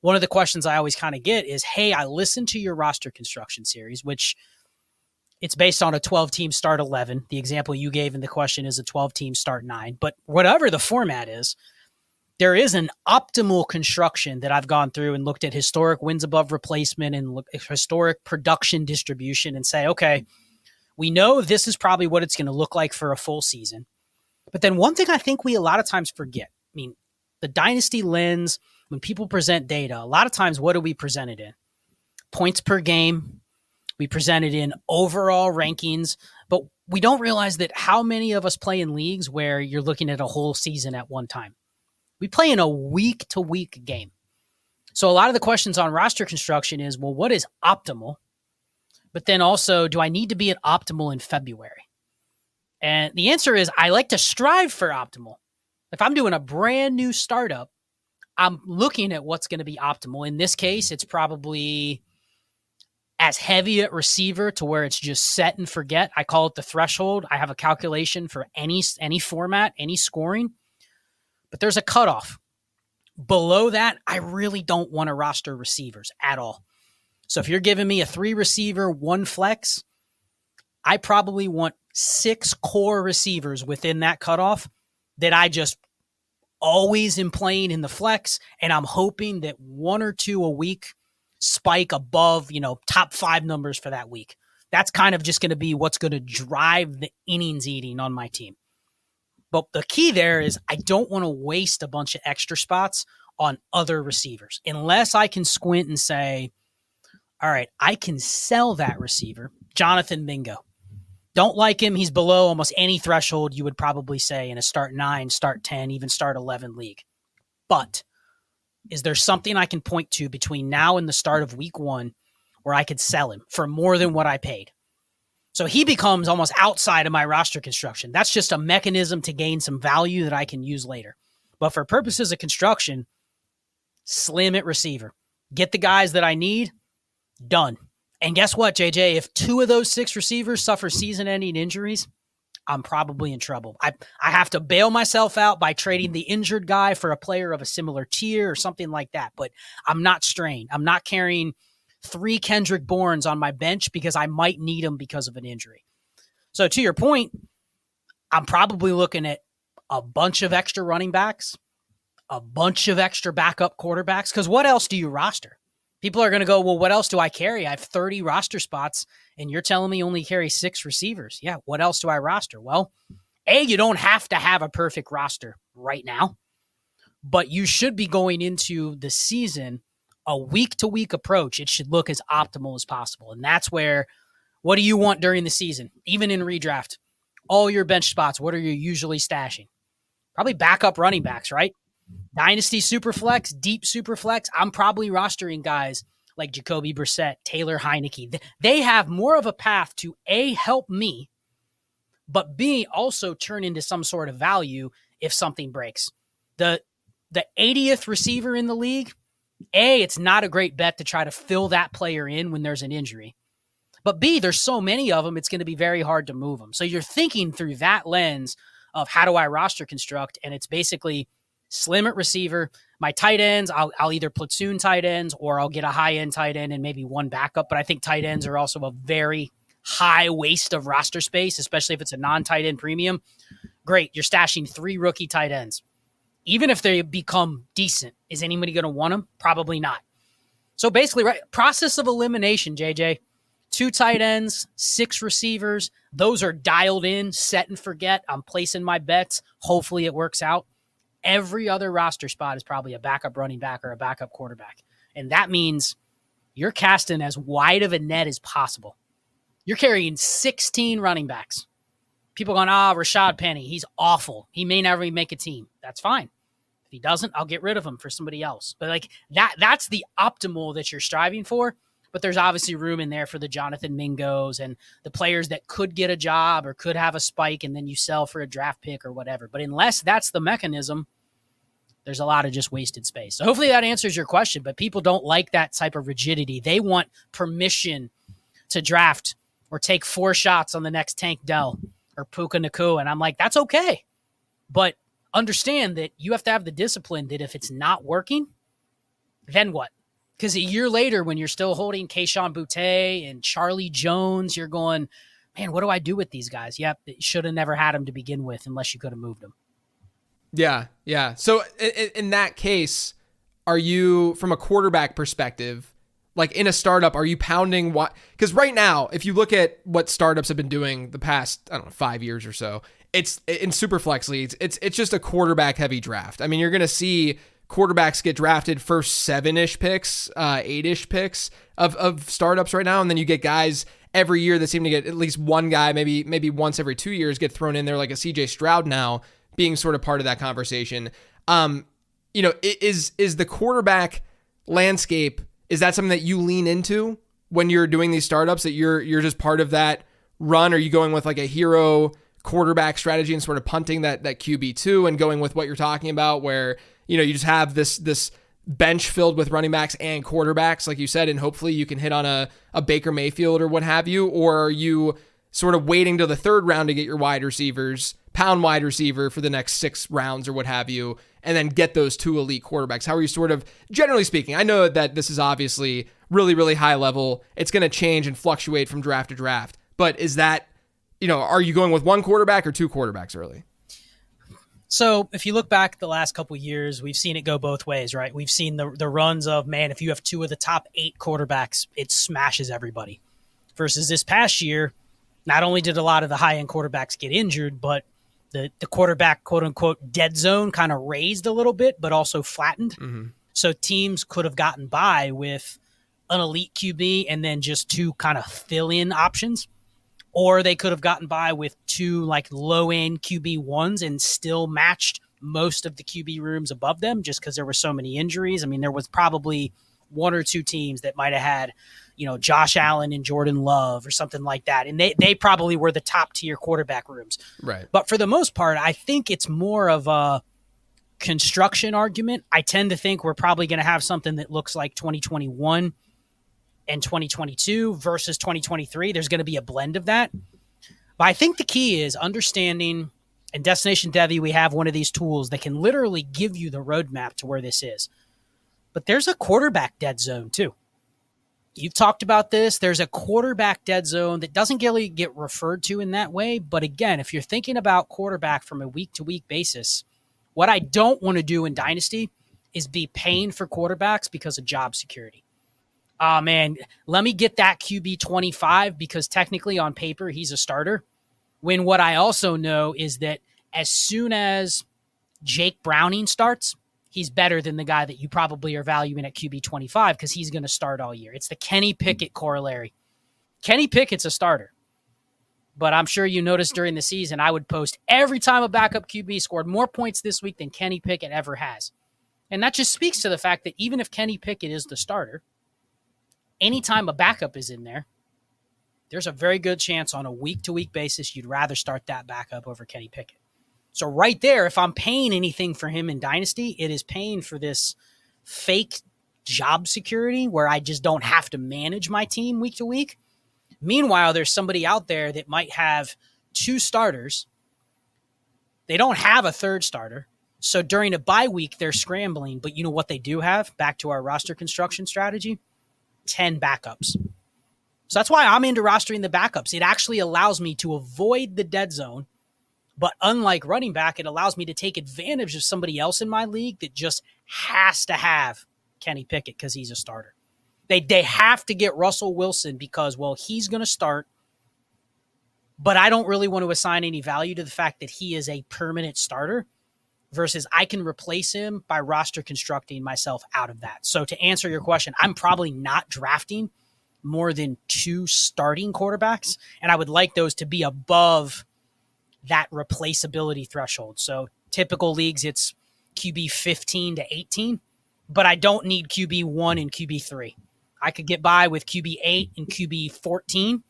one of the questions I always kind of get is, hey, I listened to your roster construction series, which it's based on a 12-team start 11. The example you gave in the question is a 12-team start 9. But whatever the format is, there is an optimal construction that I've gone through and looked at historic wins above replacement and historic production distribution and say, okay, we know this is probably what it's going to look like for a full season. But then one thing I think we a lot of times forget, I mean, the dynasty lens, when people present data, a lot of times what do we present it in? Points per game. We present it in overall rankings, but we don't realize that how many of us play in leagues where you're looking at a whole season at one time. We play in a week-to-week game. So a lot of the questions on roster construction is, well, what is optimal? But then also, do I need to be at optimal in February? And the answer is, I like to strive for optimal. If I'm doing a brand new startup, I'm looking at what's going to be optimal. In this case, it's probably as heavy at receiver to where it's just set and forget. I call it the threshold. I have a calculation for any format, any scoring. But there's a cutoff. Below that, I really don't want to roster receivers at all. So if you're giving me a 3 receiver, 1 flex, I probably want 6 core receivers within that cutoff that I just always am playing in the flex, and I'm hoping that 1 or 2 a week spike above, top 5 numbers for that week. That's kind of just going to be what's going to drive the innings eating on my team. But the key there is I don't want to waste a bunch of extra spots on other receivers unless I can squint and say, all right, I can sell that receiver. Jonathan Mingo. Don't like him. He's below almost any threshold you would probably say in a start 9, start 10, even start 11 league. But is there something I can point to between now and the start of week 1 where I could sell him for more than what I paid? So he becomes almost outside of my roster construction. That's just a mechanism to gain some value that I can use later. But for purposes of construction, slim at receiver. Get the guys that I need, done. And guess what, JJ? If 2 of those 6 receivers suffer season-ending injuries, I'm probably in trouble. I have to bail myself out by trading the injured guy for a player of a similar tier or something like that. But I'm not strained. I'm not carrying 3 Kendrick Bournes on my bench because I might need them because of an injury. So to your point, I'm probably looking at a bunch of extra running backs, a bunch of extra backup quarterbacks, because what else do you roster? People are going to go, well, what else do I carry? I have 30 roster spots, and you're telling me only carry 6 receivers. Yeah, what else do I roster? Well, you don't have to have a perfect roster right now, but you should be going into the season a week-to-week approach. It should look as optimal as possible. And that's where, what do you want during the season? Even in redraft, all your bench spots, what are you usually stashing? Probably backup running backs, right? Dynasty Superflex, deep Superflex, I'm probably rostering guys like Jacoby Brissett, Taylor Heineke. They have more of a path to A, help me, but B, also turn into some sort of value if something breaks. The 80th receiver in the league, A, it's not a great bet to try to fill that player in when there's an injury. But B, there's so many of them, it's going to be very hard to move them. So you're thinking through that lens of how do I roster construct, and it's basically slim at receiver, My tight ends, I'll either platoon tight ends or I'll get a high-end tight end and maybe one backup. But I think tight ends are also a very high waste of roster space, especially if it's a non-tight end premium. Great, you're stashing 3 rookie tight ends. Even if they become decent, is anybody going to want them? Probably not. So basically, right, process of elimination, JJ. 2 tight ends, 6 receivers. Those are dialed in, set and forget. I'm placing my bets. Hopefully it works out. Every other roster spot is probably a backup running back or a backup quarterback. And that means you're casting as wide of a net as possible. You're carrying 16 running backs. People going, Rashad Penny, he's awful. He may never make a team. That's fine. If he doesn't, I'll get rid of him for somebody else. But like that's the optimal that you're striving for. But there's obviously room in there for the Jonathan Mingos and the players that could get a job or could have a spike and then you sell for a draft pick or whatever. But unless that's the mechanism, there's a lot of just wasted space. So hopefully that answers your question, but people don't like that type of rigidity. They want permission to draft or take 4 shots on the next Tank Dell or Puka Nakua. And I'm like, that's okay. But understand that you have to have the discipline that if it's not working, then what? Because a year later, when you're still holding Kayshon Boutte and Charlie Jones, you're going, man, what do I do with these guys? Yep, should have never had them to begin with unless you could have moved them. Yeah. So in that case, are you, from a quarterback perspective, like in a startup, are you pounding what? Because right now, if you look at what startups have been doing the past, 5 years or so, it's in Superflex leagues, it's just a quarterback heavy draft. I mean, you're going to see quarterbacks get drafted first 7-ish picks, 8-ish picks of startups right now. And then you get guys every year that seem to get at least one guy, maybe once every 2 years, get thrown in there, like a CJ Stroud now being sort of part of that conversation. Is the quarterback landscape, is that something that you lean into when you're doing these startups, that you're just part of that run? Are you going with like a hero quarterback strategy and sort of punting that QB2 and going with what you're talking about, where, you just have this bench filled with running backs and quarterbacks, like you said, and hopefully you can hit on a Baker Mayfield or what have you? Or are you sort of waiting till the 3rd round to get your wide receivers, pound wide receiver for the next 6 rounds or what have you, and then get those 2 elite quarterbacks? How are you sort of, generally speaking, I know that this is obviously really, really high level. It's going to change and fluctuate from draft to draft. But is that, are you going with 1 quarterback or 2 quarterbacks early? So if you look back the last couple of years, we've seen it go both ways, right? We've seen the runs of, man, if you have 2 of the top 8 quarterbacks, it smashes everybody. Versus this past year, not only did a lot of the high-end quarterbacks get injured, but the quarterback, quote-unquote, dead zone kind of raised a little bit, but also flattened. Mm-hmm. So teams could have gotten by with an elite QB and then just 2 kind of fill-in options. Or they could have gotten by with 2 like low-end QB1s and still matched most of the QB rooms above them just because there were so many injuries. I mean, there was probably 1 or 2 teams that might have had, Josh Allen and Jordan Love or something like that. And they probably were the top tier quarterback rooms. Right. But for the most part, I think it's more of a construction argument. I tend to think we're probably going to have something that looks like 2021 and 2022 versus 2023. There's going to be a blend of that. But I think the key is understanding, and Destination Devy, we have one of these tools that can literally give you the roadmap to where this is. But there's a quarterback dead zone too. You've talked about this. There's a quarterback dead zone that doesn't really get referred to in that way. But again, if you're thinking about quarterback from a week-to-week basis, what I don't want to do in Dynasty is be paying for quarterbacks because of job security. Oh, man, let me get that QB 25 because technically on paper he's a starter. When what I also know is that as soon as Jake Browning starts, he's better than the guy that you probably are valuing at QB 25 because he's going to start all year. It's the Kenny Pickett corollary. Kenny Pickett's a starter. But I'm sure you noticed during the season, I would post every time a backup QB scored more points this week than Kenny Pickett ever has. And that just speaks to the fact that even if Kenny Pickett is the starter, anytime a backup is in there, there's a very good chance on a week-to-week basis you'd rather start that backup over Kenny Pickett. So right there, if I'm paying anything for him in Dynasty, it is paying for this fake job security where I just don't have to manage my team week to week. Meanwhile, there's somebody out there that might have 2 starters. They don't have a 3rd starter. So during a bye week, they're scrambling, but you know what they do have? Back to our roster construction strategy, 10 backups. So that's why I'm into rostering the backups. It actually allows me to avoid the dead zone, but unlike running back, it allows me to take advantage of somebody else in my league that just has to have Kenny Pickett because he's a starter. They have to get Russell Wilson because, well, he's going to start, but I don't really want to assign any value to the fact that he is a permanent starter versus I can replace him by roster constructing myself out of that. So to answer your question, I'm probably not drafting more than 2 starting quarterbacks, and I would like those to be above that replaceability threshold. So typical leagues, it's QB 15 to 18, but I don't need QB 1 and QB 3. I could get by with QB 8 and QB 14.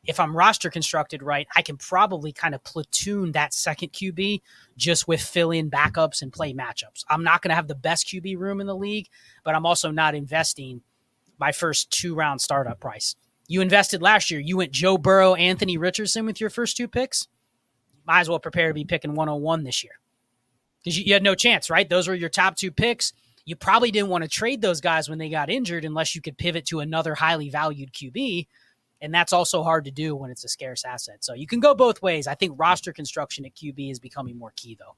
If I'm roster constructed right, I can probably kind of platoon that second QB just with fill-in backups and play matchups. I'm not going to have the best QB room in the league, but I'm also not investing my first 2-round startup price. You invested last year. You went Joe Burrow, Anthony Richardson with your first 2 picks. Might as well prepare to be picking 101 this year because you had no chance, right? Those were your top 2 picks. You probably didn't want to trade those guys when they got injured unless you could pivot to another highly valued QB. And that's also hard to do when it's a scarce asset. So you can go both ways. I think roster construction at QB is becoming more key, though.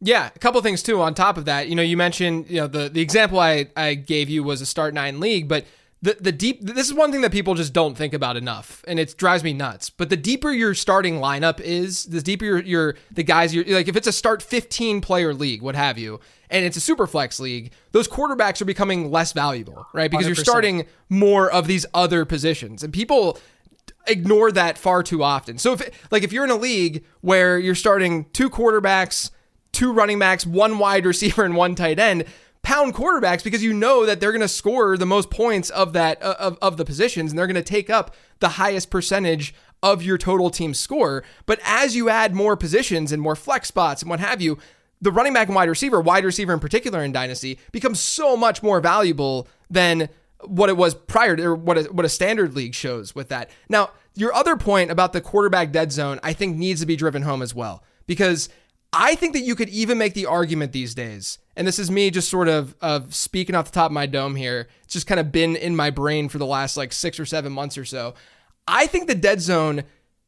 Yeah, a couple things, too, on top of that. You mentioned, the example I gave you was a start 9 league, but this is one thing that people just don't think about enough, and it drives me nuts. But the deeper your starting lineup is, the deeper the guys you're like, if it's a start 15 player league, what have you, and it's a super flex league, those quarterbacks are becoming less valuable, right? Because 100%. You're starting more of these other positions, and people ignore that far too often. So if you're in a league where you're starting 2 quarterbacks, 2 running backs, 1 wide receiver, and 1 tight end, pound quarterbacks because you know that they're going to score the most points of that of the positions, and they're going to take up the highest percentage of your total team score. But as you add more positions and more flex spots and what have you, the running back and wide receiver in particular in Dynasty, becomes so much more valuable than what it was prior to, or what a standard league shows with that. Now, your other point about the quarterback dead zone, I think needs to be driven home as well, because I think that you could even make the argument these days, and this is me just sort of speaking off the top of my dome here. It's just kind of been in my brain for the last 6 or 7 months or so. I think the dead zone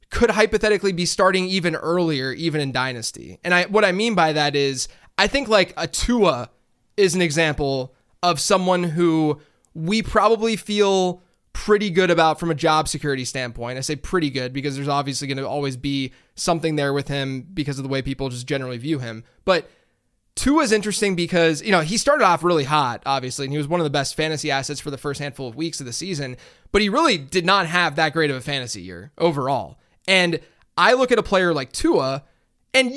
could hypothetically be starting even earlier, even in Dynasty. And what I mean by that is, I think a Tua is an example of someone who we probably feel pretty good about from a job security standpoint. I say pretty good because there's obviously going to always be something there with him because of the way people just generally view him. But Tua is interesting because, he started off really hot, obviously, and he was one of the best fantasy assets for the first handful of weeks of the season, but he really did not have that great of a fantasy year overall. And I look at a player like Tua, and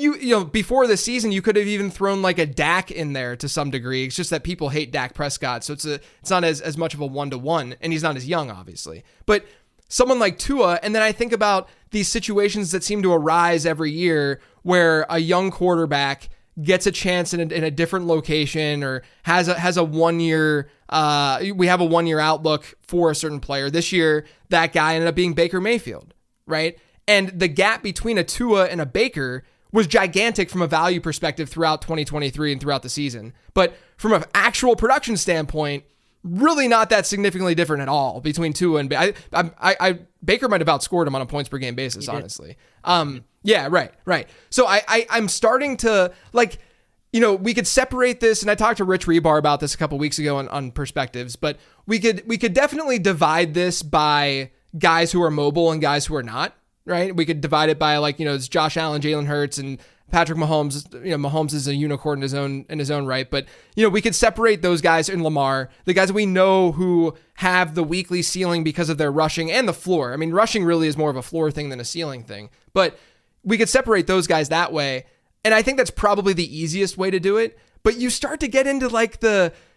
before the season, you could have even thrown a Dak in there to some degree. It's just that people hate Dak Prescott, so it's not as much of a 1-to-1, and he's not as young, obviously. But someone like Tua, and then I think about these situations that seem to arise every year where a young quarterback gets a chance in a different location or has a 1 year, we have a 1 year outlook for a certain player. This year, that guy ended up being Baker Mayfield, right? And the gap between a Tua and a Baker was gigantic from a value perspective throughout 2023 and throughout the season. But from an actual production standpoint, really not that significantly different at all between Tua and Baker might have outscored him on a points per game basis, honestly. Yeah, right. So I'm starting to we could separate this, and I talked to Rich Rebar about this a couple weeks ago on perspectives, but we could definitely divide this by guys who are mobile and guys who are not, right? We could divide it by it's Josh Allen, Jalen Hurts, and Patrick Mahomes. Mahomes is a unicorn in his own right, but we could separate those guys in Lamar, the guys that we know who have the weekly ceiling because of their rushing and the floor. I mean, rushing really is more of a floor thing than a ceiling thing, but we could separate those guys that way. And I think that's probably the easiest way to do it. But you start to get into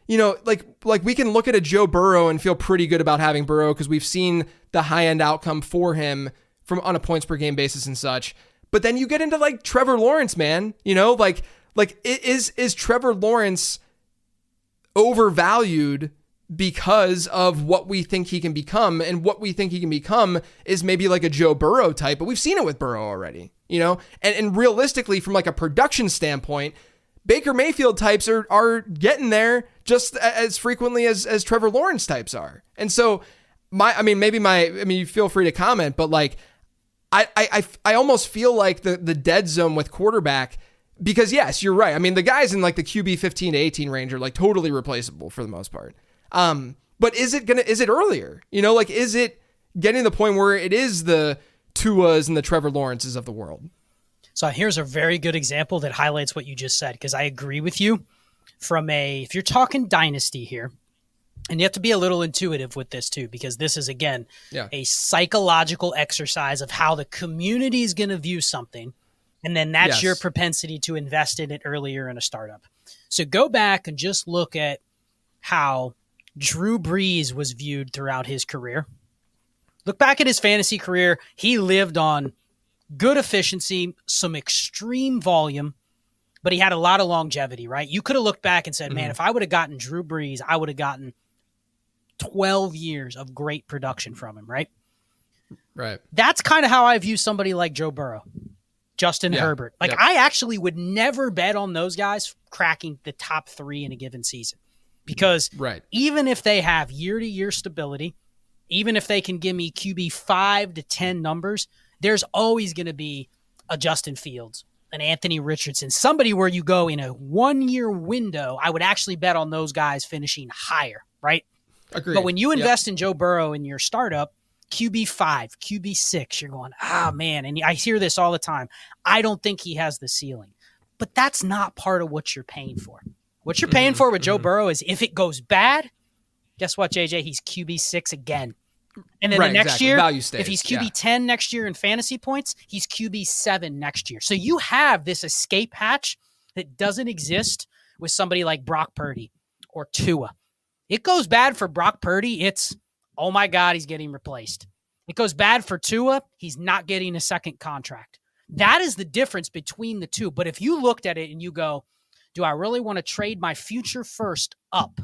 we can look at a Joe Burrow and feel pretty good about having Burrow because we've seen the high end outcome for him on a points per game basis and such. But then you get into Trevor Lawrence, man, is Trevor Lawrence overvalued because of what we think he can become? And what we think he can become is maybe a Joe Burrow type, but we've seen it with Burrow already, and realistically from a production standpoint, Baker Mayfield types are getting there just as frequently as Trevor Lawrence types are. And so you feel free to comment, but like, I almost feel like the dead zone with quarterback, because yes, you're right. I mean, the guys in like the QB 15 to 18 range are like totally replaceable for the most part. But is it earlier? Like, is it getting to the point where it is the Tuas and the Trevor Lawrences of the world? So here's a very good example that highlights what you just said, because I agree with you. If you're talking dynasty here, and you have to be a little intuitive with this too, because this is, again, a psychological exercise of how the community is going to view something. And then that's your propensity to invest in it earlier in a startup. So go back and just look at how Drew Brees was viewed throughout his career. Look back at his fantasy career. He lived on good efficiency, some extreme volume, but he had a lot of longevity, right? You could have looked back and said, man, if I would have gotten Drew Brees, I would have gotten 12 years of great production from him, right? Right. That's kind of how I view somebody like Joe Burrow, Justin Herbert. Like, I actually would never bet on those guys cracking the top 3 in a given season, because even if they have year-to-year stability, even if they can give me QB 5 to 10 numbers, there's always going to be a Justin Fields, an Anthony Richardson, somebody where you go in a 1-year window. I would actually bet on those guys finishing higher, right? Agreed. But when you invest in Joe Burrow in your startup, QB 5, QB 6, you're going, man. And I hear this all the time. I don't think he has the ceiling. But that's not part of what you're paying for. What you're paying for with Joe Burrow is, if it goes bad, guess what, JJ? He's QB 6 again. And then the next year, if he's QB 10 next year in fantasy points, he's QB 7 next year. So you have this escape hatch that doesn't exist with somebody like Brock Purdy or Tua. It goes bad for Brock Purdy, it's, oh my God, he's getting replaced. It goes bad for Tua, he's not getting a second contract. That is the difference between the two. But if you looked at it and you go, do I really want to trade my future first up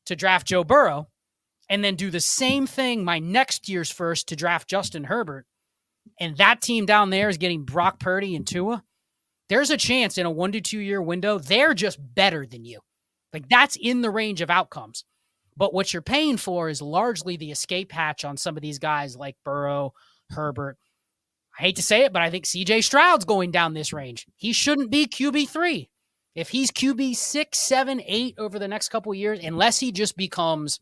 to draft Joe Burrow, and then do the same thing my next year's first to draft Justin Herbert, and that team down there is getting Brock Purdy and Tua, there's a chance in a 1 to 2 year window, they're just better than you. Like, that's in the range of outcomes. But what you're paying for is largely the escape hatch on some of these guys like Burrow, Herbert. I hate to say it, but I think CJ Stroud's going down this range. He shouldn't be QB3. If he's QB 6, 7, 8 over the next couple of years, unless he just becomes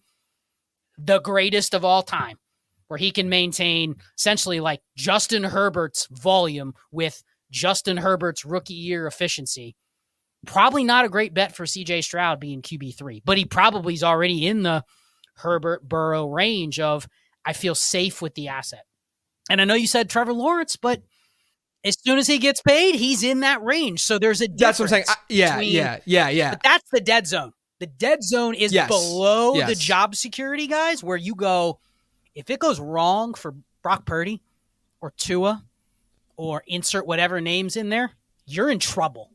the greatest of all time, where he can maintain essentially like Justin Herbert's volume with Justin Herbert's rookie year efficiency, probably not a great bet for CJ Stroud being QB3, but he probably is already in the Herbert Burrow range of, I feel safe with the asset. And I know you said Trevor Lawrence, but as soon as he gets paid, he's in that range. So there's a difference. That's what I'm saying. Yeah. But that's the dead zone. The dead zone is below the job security guys, where you go, if it goes wrong for Brock Purdy or Tua or insert whatever names in there, you're in trouble.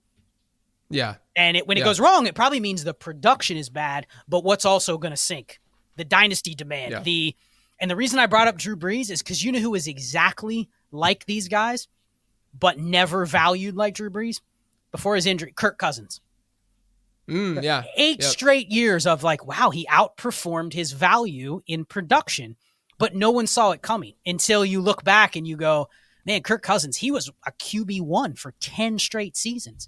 Yeah. And when it goes wrong, it probably means the production is bad, but what's also going to sink? The dynasty demand. Yeah. And the reason I brought up Drew Brees is because you know who is exactly like these guys, but never valued like Drew Brees before his injury? Kirk Cousins. 8 straight years of like, wow, he outperformed his value in production, but no one saw it coming until you look back and you go, man, Kirk Cousins, he was a QB1 for 10 straight seasons,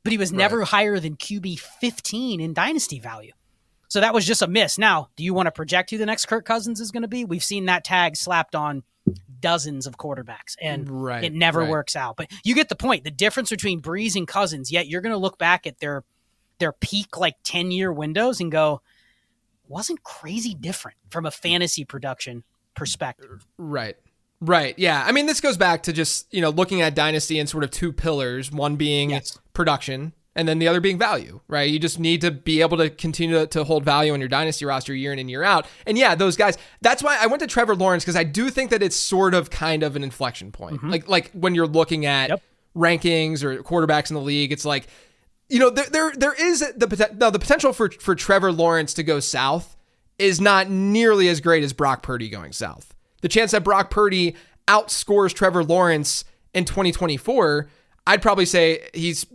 but he was never higher than QB 15 in dynasty value. So that was just a miss. Now, do you want to project who the next Kirk Cousins is going to be? We've seen that tag slapped on dozens of quarterbacks, and it never works out. But you get the point. The difference between Brees and Cousins, yet you're going to look back at their peak like 10-year windows and go, wasn't crazy different from a fantasy production perspective. Right. Yeah. I mean, this goes back to just, looking at dynasty in sort of two pillars, one being production and then the other being value, right? You just need to be able to continue to hold value on your dynasty roster year in and year out. And yeah, those guys, that's why I went to Trevor Lawrence, because I do think that it's sort of kind of an inflection point. Like when you're looking at rankings or quarterbacks in the league, it's like, there is the potential for Trevor Lawrence to go south is not nearly as great as Brock Purdy going south. The chance that Brock Purdy outscores Trevor Lawrence in 2024, I'd probably say he's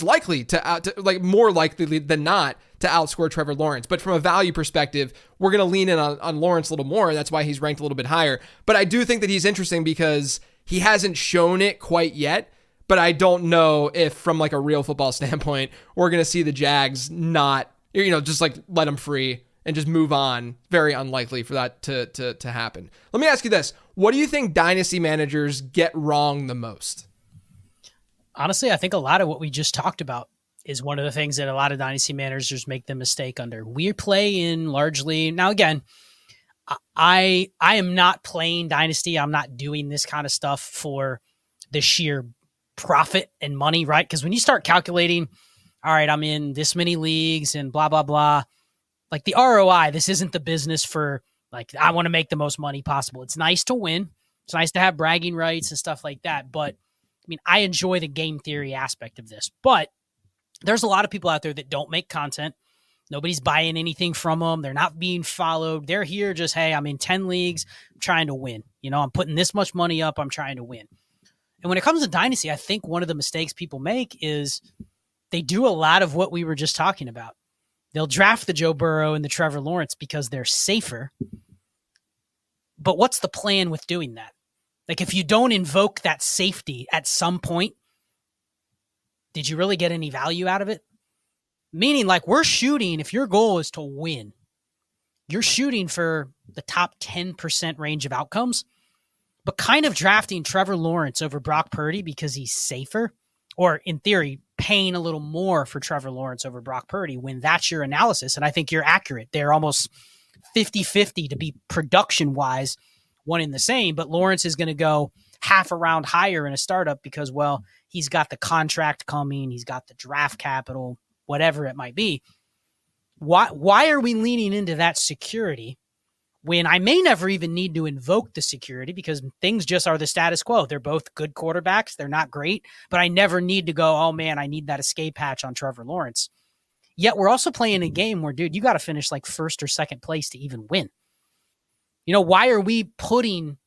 likely to like more likely than not to outscore Trevor Lawrence. But from a value perspective, we're going to lean in on Lawrence a little more, and that's why he's ranked a little bit higher. But I do think that he's interesting because he hasn't shown it quite yet. But I don't know if from like a real football standpoint, we're going to see the Jags not, just like let him free and just move on. Very unlikely for that to happen. Let me ask you this. What do you think dynasty managers get wrong the most? Honestly, I think a lot of what we just talked about is one of the things that a lot of dynasty managers make the mistake under. We play in largely, now again, I am not playing dynasty. I'm not doing this kind of stuff for the sheer profit and money, right? Because when you start calculating, all right, I'm in this many leagues and blah, blah, blah, like the ROI, this isn't the business for like, I want to make the most money possible. It's nice to win. It's nice to have bragging rights and stuff like that. But I mean, I enjoy the game theory aspect of this, but there's a lot of people out there that don't make content. Nobody's buying anything from them. They're not being followed. They're here just, hey, I'm in 10 leagues. I'm trying to win. I'm putting this much money up. I'm trying to win. And when it comes to dynasty, I think one of the mistakes people make is they do a lot of what we were just talking about. They'll draft the Joe Burrow and the Trevor Lawrence because they're safer. But what's the plan with doing that? Like if you don't invoke that safety at some point, did you really get any value out of it? Meaning like we're shooting, if your goal is to win, you're shooting for the top 10% range of outcomes, but kind of drafting Trevor Lawrence over Brock Purdy because he's safer, or in theory, paying a little more for Trevor Lawrence over Brock Purdy when that's your analysis. And I think you're accurate. They're almost 50-50 to be production-wise one in the same, but Lawrence is going to go half a round higher in a startup because, well, he's got the contract coming, he's got the draft capital, whatever it might be. Why are we leaning into that security when I may never even need to invoke the security because things just are the status quo? They're both good quarterbacks. They're not great, but I never need to go, oh man, I need that escape hatch on Trevor Lawrence. Yet we're also playing a game where, dude, you got to finish like first or second place to even win. Why are we putting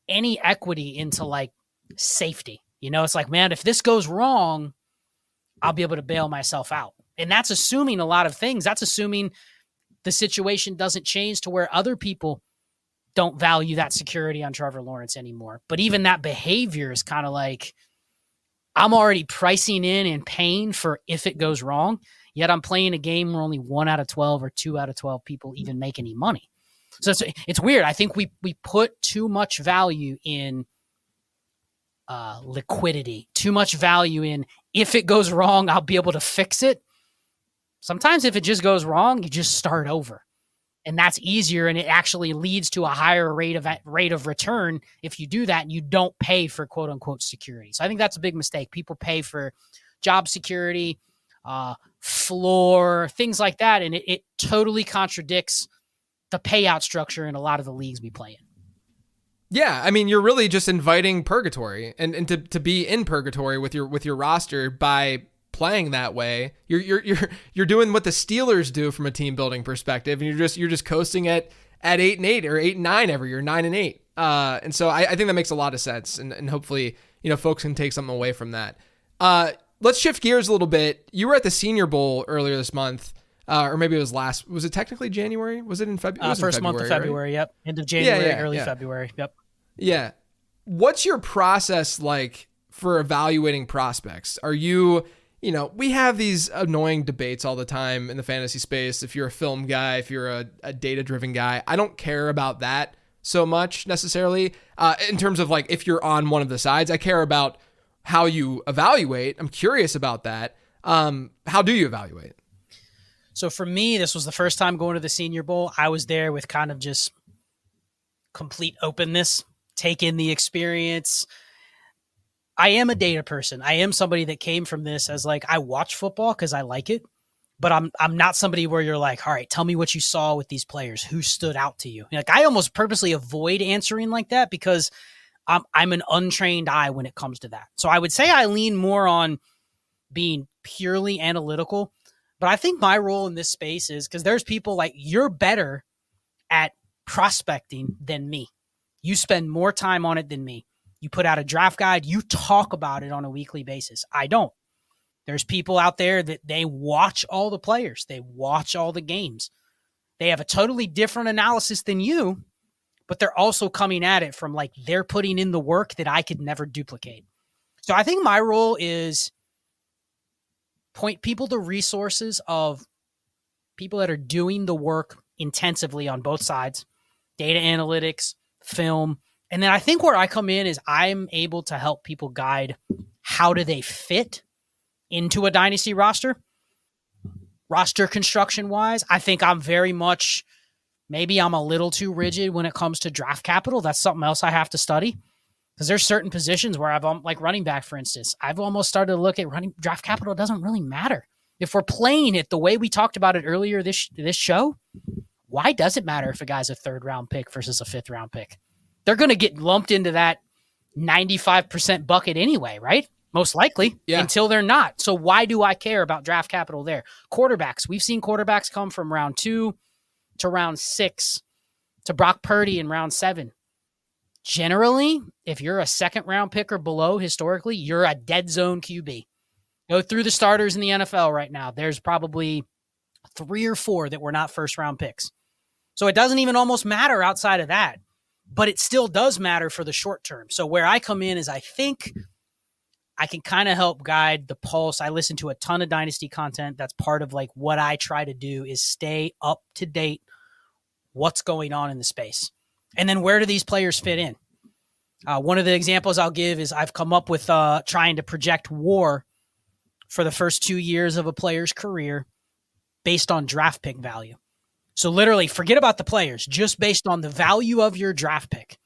any equity into like safety? It's like, man, if this goes wrong, I'll be able to bail myself out. And that's assuming a lot of things. That's assuming the situation doesn't change to where other people don't value that security on Trevor Lawrence anymore. But even that behavior is kind of like, I'm already pricing in and paying for if it goes wrong, yet I'm playing a game where only 1 out of 12 or 2 out of 12 people even make any money. So it's weird. I think we put too much value in liquidity, too much value in if it goes wrong, I'll be able to fix it. Sometimes if it just goes wrong, you just start over. And that's easier, and it actually leads to a higher rate of return if you do that and you don't pay for quote-unquote security. So I think that's a big mistake. People pay for job security, floor, things like that, and it totally contradicts the payout structure in a lot of the leagues we play in. Yeah, I mean, you're really just inviting purgatory and to be in purgatory with your roster by playing that way. You're doing what the Steelers do from a team building perspective, and you're just coasting at 8-8 or 8-9 every year, 9-8. And so I think that makes a lot of sense, and hopefully folks can take something away from that. Let's shift gears a little bit. You were at the Senior Bowl earlier this month. Or maybe it was it technically January? Was it in February? First month of February, right? Yep. End of January, early February. Yep. Yeah. What's your process like for evaluating prospects? Are you, we have these annoying debates all the time in the fantasy space. If you're a film guy, if you're a data-driven guy, I don't care about that so much necessarily. In terms of like, if you're on one of the sides, I care about how you evaluate. I'm curious about that. How do you evaluate? So for me, this was the first time going to the Senior Bowl. I was there with kind of just complete openness, take in the experience. I am a data person. I am somebody that came from this as like, I watch football because I like it, but I'm not somebody where you're like, all right, tell me what you saw with these players. Who stood out to you? Like I almost purposely avoid answering like that because I'm an untrained eye when it comes to that. So I would say I lean more on being purely analytical. But I think my role in this space is because there's people like you're better at prospecting than me. You spend more time on it than me. You put out a draft guide, you talk about it on a weekly basis. I don't. There's people out there that they watch all the players. They watch all the games. They have a totally different analysis than you, but they're also coming at it from like they're putting in the work that I could never duplicate. So I think my role is point people to resources of people that are doing the work intensively on both sides, data analytics, film. And then I think where I come in is I'm able to help people guide how do they fit into a dynasty roster construction wise. I think I'm very much, maybe I'm a little too rigid when it comes to draft capital. That's something else I have to study because there's certain positions where like running back, for instance, I've almost started to look at draft capital. Doesn't really matter. If we're playing it the way we talked about it earlier this show, why does it matter if a guy's a 3rd round pick versus a 5th round pick? They're going to get lumped into that 95% bucket anyway, right? Most likely, until they're not. So why do I care about draft capital there? Quarterbacks. We've seen quarterbacks come from round 2 to round 6 to Brock Purdy in round 7. Generally, if you're a 2nd round pick or below, historically, you're a dead zone QB. Go through the starters in the NFL right now. There's probably 3 or 4 that were not 1st round picks. So it doesn't even almost matter outside of that, but it still does matter for the short term. So where I come in is I think I can kind of help guide the pulse. I listen to a ton of Dynasty content. That's part of like what I try to do is stay up to date what's going on in the space. And then where do these players fit in? One of the examples I'll give is I've come up with trying to project WAR for the first 2 years of a player's career based on draft pick value. So literally forget about the players, just based on the value of your draft pick.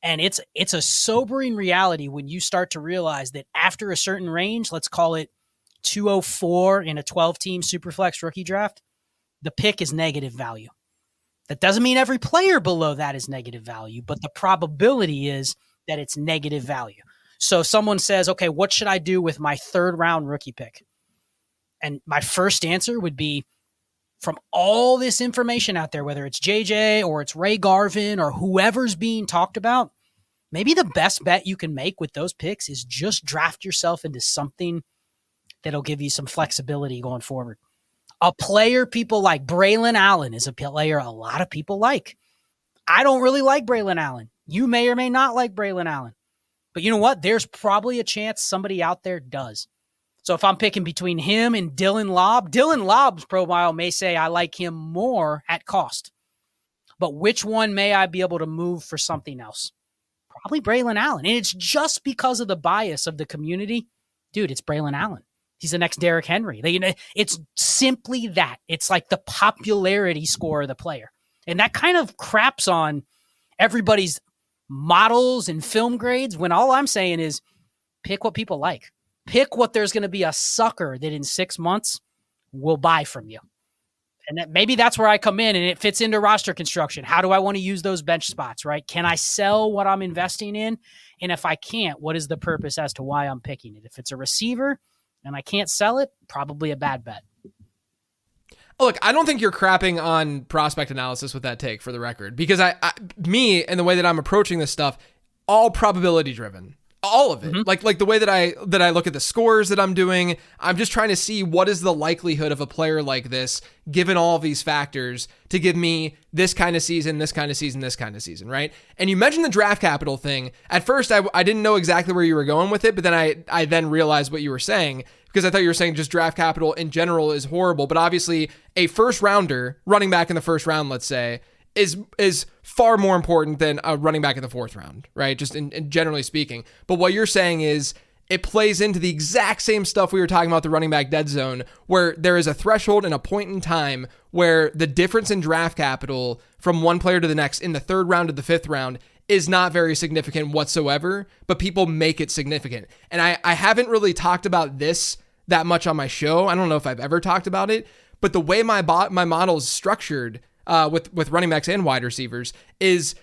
And it's a sobering reality when you start to realize that after a certain range, let's call it 204 in a 12-team Superflex rookie draft, the pick is negative value. That doesn't mean every player below that is negative value, but the probability is that it's negative value. So if someone says, okay, what should I do with my 3rd round rookie pick? And my first answer would be, from all this information out there, whether it's JJ or it's Ray Garvin or whoever's being talked about, maybe the best bet you can make with those picks is just draft yourself into something that'll give you some flexibility going forward. A player people like Braylon Allen is a player a lot of people like. I don't really like Braylon Allen. You may or may not like Braylon Allen. But you know what? There's probably a chance somebody out there does. So if I'm picking between him and Dylan Lobb's profile may say I like him more at cost. But which one may I be able to move for something else? Probably Braylon Allen. And it's just because of the bias of the community. Dude, it's Braylon Allen. He's the next Derrick Henry. It's simply that. It's like the popularity score of the player. And that kind of craps on everybody's models and film grades when all I'm saying is pick what people like. Pick what there's going to be a sucker that in 6 months will buy from you. And maybe that's where I come in and it fits into roster construction. How do I want to use those bench spots, right? Can I sell what I'm investing in? And if I can't, what is the purpose as to why I'm picking it? If it's a receiver and I can't sell it, probably a bad bet. Look, I don't think you're crapping on prospect analysis with that take, for the record, because me and the way that I'm approaching this stuff, all probability driven. All of it. Mm-hmm. Like the way that I look at the scores that I'm doing, I'm just trying to see what is the likelihood of a player like this, given all of these factors, to give me this kind of season, this kind of season, this kind of season, right? And you mentioned the draft capital thing. At first, I didn't know exactly where you were going with it, but then I then realized what you were saying, because I thought you were saying just draft capital in general is horrible, but obviously a first rounder, running back in the first round, let's say, is far more important than a running back in the 4th round, right? Just in generally speaking. But what you're saying is it plays into the exact same stuff we were talking about the running back dead zone, where there is a threshold and a point in time where the difference in draft capital from one player to the next in the 3rd round to the 5th round is not very significant whatsoever, but people make it significant. And I haven't really talked about this that much on my show. I don't know if I've ever talked about it, but the way my model is structured with running backs and wide receivers is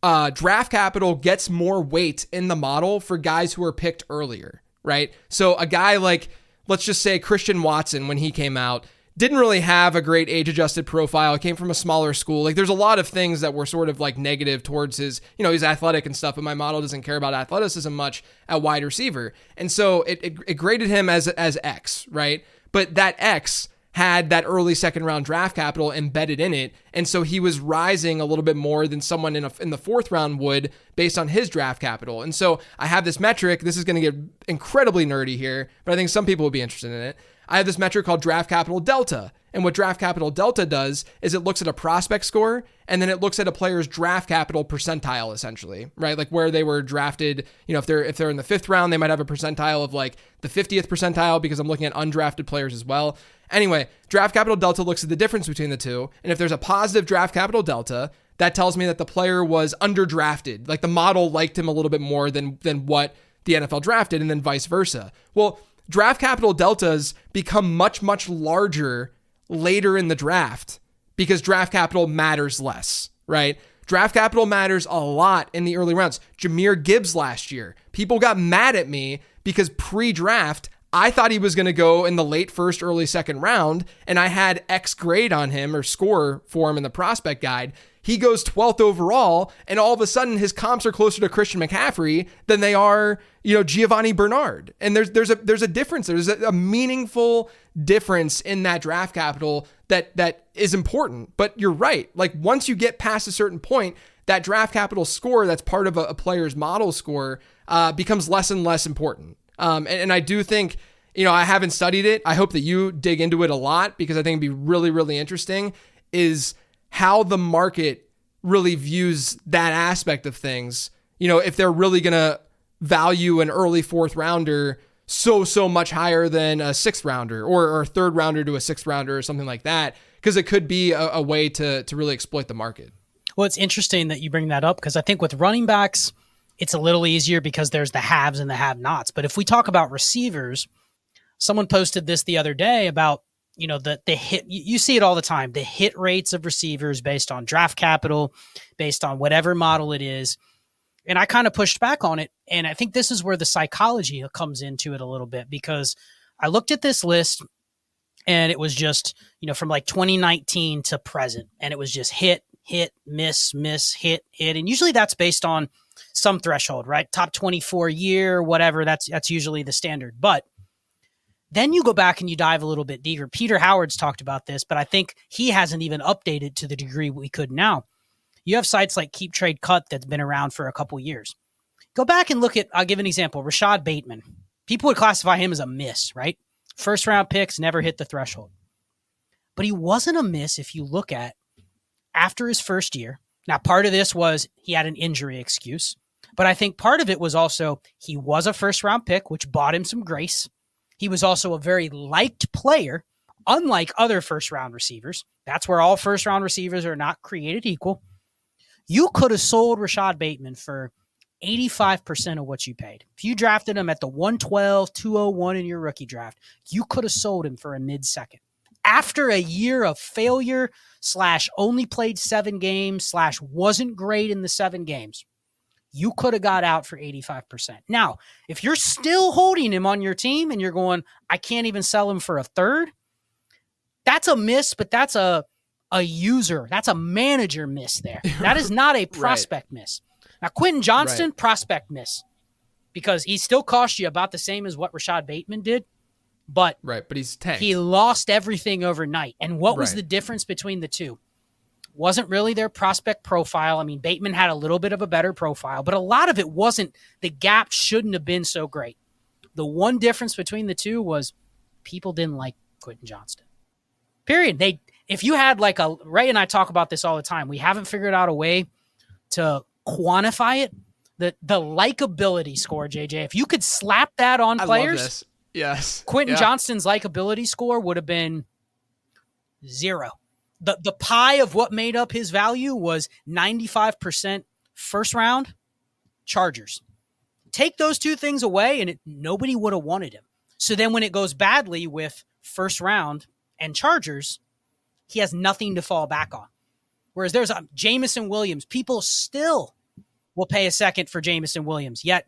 draft capital gets more weight in the model for guys who are picked earlier, right? So a guy like, let's just say Christian Watson, when he came out, didn't really have a great age-adjusted profile. Came from a smaller school. Like, there's a lot of things that were sort of like negative towards his, he's athletic and stuff, but my model doesn't care about athleticism much at wide receiver. And so it graded him as X, right? But that X had that early second round draft capital embedded in it. And so he was rising a little bit more than someone in the fourth round would based on his draft capital. And so I have this metric. This is going to get incredibly nerdy here, but I think some people will be interested in it. I have this metric called draft capital delta. And what draft capital delta does is it looks at a prospect score, and then it looks at a player's draft capital percentile, essentially, right? Like where they were drafted. If they're in the fifth round, they might have a percentile of like the 50th percentile, because I'm looking at undrafted players as well. Anyway, draft capital delta looks at the difference between the two. And if there's a positive draft capital delta, that tells me that the player was underdrafted. Like the model liked him a little bit more than what the NFL drafted, and then vice versa. Well, draft capital deltas become much, much larger later in the draft because draft capital matters less, right? Draft capital matters a lot in the early rounds. Jahmyr Gibbs last year, people got mad at me because pre-draft, I thought he was going to go in the late first, early second round, and I had X grade on him or score for him in the prospect guide. He goes 12th overall, and all of a sudden his comps are closer to Christian McCaffrey than they are, Giovanni Bernard. And there's a difference. There's a meaningful difference in that draft capital that is important. But you're right. Like once you get past a certain point, that draft capital score that's part of a player's model score becomes less and less important. And I do think, I haven't studied it. I hope that you dig into it a lot, because I think it'd be really, really interesting is how the market really views that aspect of things. If they're really going to value an early fourth rounder so much higher than a sixth rounder or a third rounder to a sixth rounder or something like that, because it could be a way to really exploit the market. Well, it's interesting that you bring that up, because I think with running backs, it's a little easier because there's the haves and the have-nots. But if we talk about receivers, someone posted this the other day about, the hit, you see it all the time, the hit rates of receivers based on draft capital, based on whatever model it is. And I kind of pushed back on it. And I think this is where the psychology comes into it a little bit, because I looked at this list and it was just, from like 2019 to present. And it was just hit, miss, hit. And usually that's based on some threshold, right? Top 24 year, whatever. That's usually the standard. But then you go back and you dive a little bit deeper. Peter Howard's talked about this, but I think he hasn't even updated to the degree we could now. You have sites like Keep Trade Cut that's been around for a couple years. Go back and look at, I'll give an example, Rashad Bateman. People would classify him as a miss, right? First round picks, never hit the threshold. But he wasn't a miss if you look at after his first year. Now, part of this was he had an injury excuse, but I think part of it was also he was a first round pick, which bought him some grace. He was also a very liked player, unlike other first round receivers. That's where all first round receivers are not created equal. You could have sold Rashad Bateman for 85% of what you paid. If you drafted him at the 112, 201 in your rookie draft, you could have sold him for a mid-second. After a year of failure / only played 7 games / wasn't great in the 7 games, you could have got out for 85%. Now, if you're still holding him on your team and you're going, I can't even sell him for a third, that's a miss, but that's a user. That's a manager miss there. That is not a prospect miss. Now, Quentin Johnston, prospect miss, because he still cost you about the same as what Rashad Bateman did. But he's tanked. He lost everything overnight. And what was the difference between the two? Wasn't really their prospect profile. I mean, Bateman had a little bit of a better profile, but a lot of it wasn't. The gap shouldn't have been so great. The one difference between the two was people didn't like Quentin Johnston. Period. If you had like Ray and I talk about this all the time, we haven't figured out a way to quantify it. The likability score, JJ, if you could slap that on players. Love this. Yes. Quentin Johnston's likability score would have been 0. The pie of what made up his value was 95% first round Chargers. Take those two things away and nobody would have wanted him. So then when it goes badly with first round and Chargers, he has nothing to fall back on. Whereas there's Jameson Williams. People still will pay a second for Jameson Williams. Yet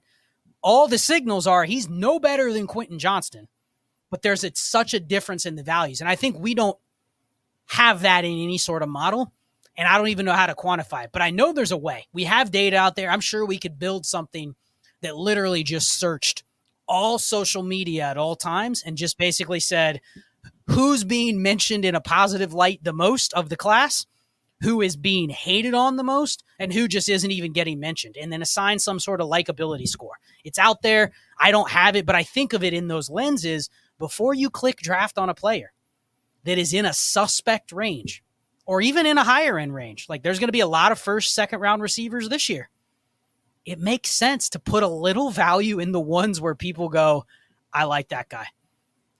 all the signals are he's no better than Quentin Johnston. but there's such a difference in the values. And I think we don't have that in any sort of model. And I don't even know how to quantify it, but I know there's a way. We have data out there. I'm sure we could build something that literally just searched all social media at all times and just basically said, who's being mentioned in a positive light the most of the class, who is being hated on the most, and who just isn't even getting mentioned, and then assign some sort of likability score. It's out there. I don't have it, but I think of it in those lenses. Before you click draft on a player that is in a suspect range or even in a higher end range, like there's going to be a lot of first, second round receivers this year. It makes sense to put a little value in the ones where people go, I like that guy.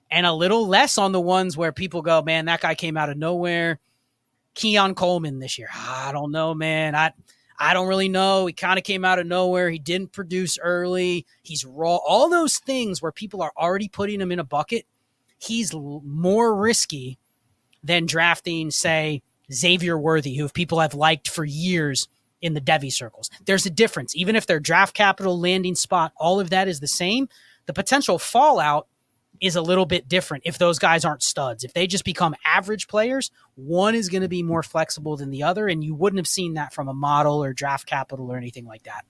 And a little less on the ones where people go, man, that guy came out of nowhere. Keon Coleman this year. I don't know, man. I don't really know. He kind of came out of nowhere. He didn't produce early. He's raw. All those things where people are already putting him in a bucket, he's more risky than drafting, say, Xavier Worthy, who people have liked for years in the Devy circles. There's a difference. Even if their draft capital, landing spot, all of that is the same, the potential fallout is a little bit different if those guys aren't studs. If they just become average players, one is going to be more flexible than the other, and you wouldn't have seen that from a model or draft capital or anything like that.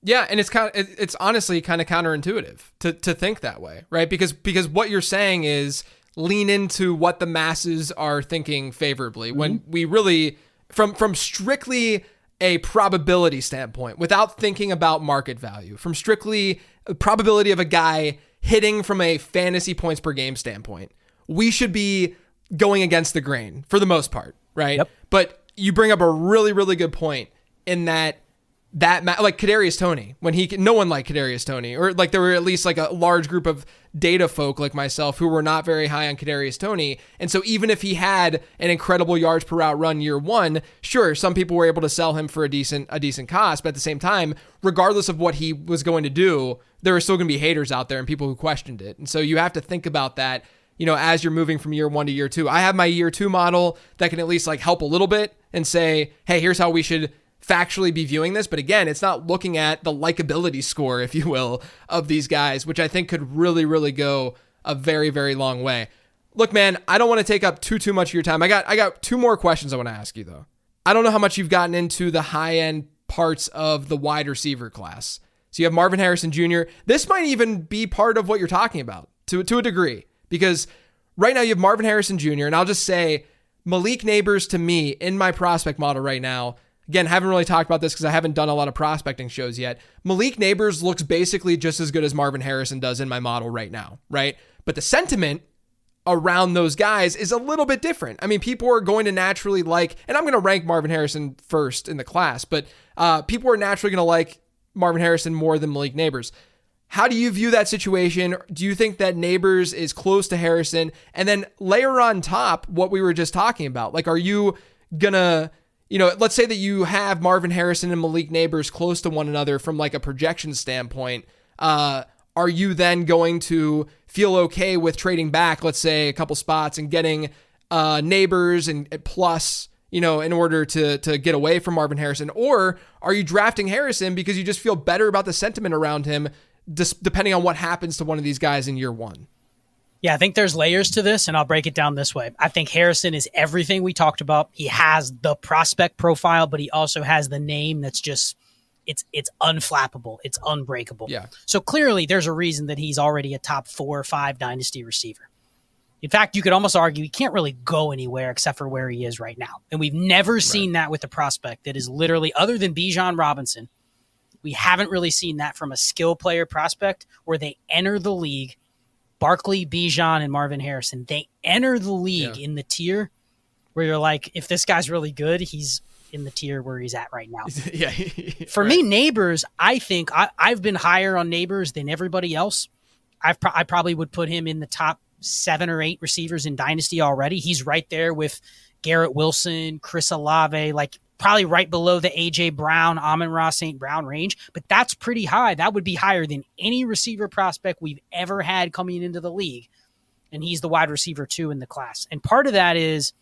Yeah, and it's honestly kind of counterintuitive to think that way, right? Because what you're saying is lean into what the masses are thinking favorably, when we really, from strictly a probability standpoint, without thinking about market value, from strictly a probability of a guy hitting from a fantasy points per game standpoint, we should be going against the grain for the most part, right? Yep. But you bring up a really, really good point in that like Kadarius Toney, when no one liked Kadarius Toney, or like there were at least like a large group of data folk like myself who were not very high on Kadarius Toney. And so even if he had an incredible yards per route run year one, sure, some people were able to sell him for a decent cost, but at the same time, regardless of what he was going to do, there are still going to be haters out there and people who questioned it. And so you have to think about that, as you're moving from year one to year two. I have my year two model that can at least like help a little bit and say, hey, here's how we should factually be viewing this. But again, it's not looking at the likability score, if you will, of these guys, which I think could really, really go a very, very long way. Look, man, I don't want to take up too much of your time. I got two more questions I want to ask you, though. I don't know how much you've gotten into the high-end parts of the wide receiver class. So you have Marvin Harrison Jr. This might even be part of what you're talking about to a degree, because right now you have Marvin Harrison Jr., and I'll just say Malik Neighbors, to me, in my prospect model right now, again, haven't really talked about this because I haven't done a lot of prospecting shows yet. Malik Neighbors looks basically just as good as Marvin Harrison does in my model right now, right? But the sentiment around those guys is a little bit different. I mean, people are going to naturally like, and I'm going to rank Marvin Harrison first in the class, but people are naturally going to like Marvin Harrison more than Malik Neighbors. How do you view that situation? Do you think that Neighbors is close to Harrison? And then layer on top what we were just talking about. Like, are you going to, let's say that you have Marvin Harrison and Malik Neighbors close to one another from like a projection standpoint. Are you then going to feel okay with trading back, let's say a couple spots, and getting Neighbors and plus, in order to get away from Marvin Harrison? Or are you drafting Harrison because you just feel better about the sentiment around him, depending on what happens to one of these guys in year one? Yeah, I think there's layers to this, and I'll break it down this way. I think Harrison is everything we talked about. He has the prospect profile, but he also has the name that's just, it's unflappable. It's unbreakable. Yeah. So clearly there's a reason that he's already a top 4 or 5 dynasty receiver. In fact, you could almost argue he can't really go anywhere except for where he is right now. And we've never seen that with a prospect that is literally, other than Bijan Robinson, we haven't really seen that from a skill player prospect where they enter the league. Barkley, Bijan, and Marvin Harrison, they enter the league in the tier where you're like, if this guy's really good, he's in the tier where he's at right now. Yeah. For me, Neighbors, I think I've been higher on Neighbors than everybody else. I probably would put him in the top 7 or 8 receivers in Dynasty already. He's right there with Garrett Wilson, Chris Olave, like probably right below the A.J. Brown, Amon-Ra St. Brown range, but that's pretty high. That would be higher than any receiver prospect we've ever had coming into the league, and he's the wide receiver 2 in the class. And part of that is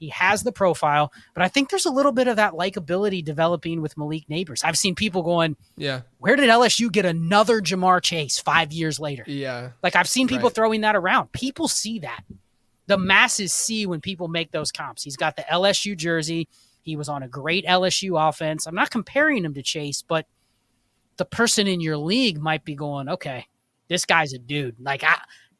He has the profile, but I think there's a little bit of that likability developing with Malik Neighbors. I've seen people going, Yeah. where did LSU get another Jamar Chase 5 years later? Yeah. Like, I've seen people throwing that around. People see that. The masses see when people make those comps. He's got the LSU jersey. He was on a great LSU offense. I'm not comparing him to Chase, but the person in your league might be going, okay, this guy's a dude. Like,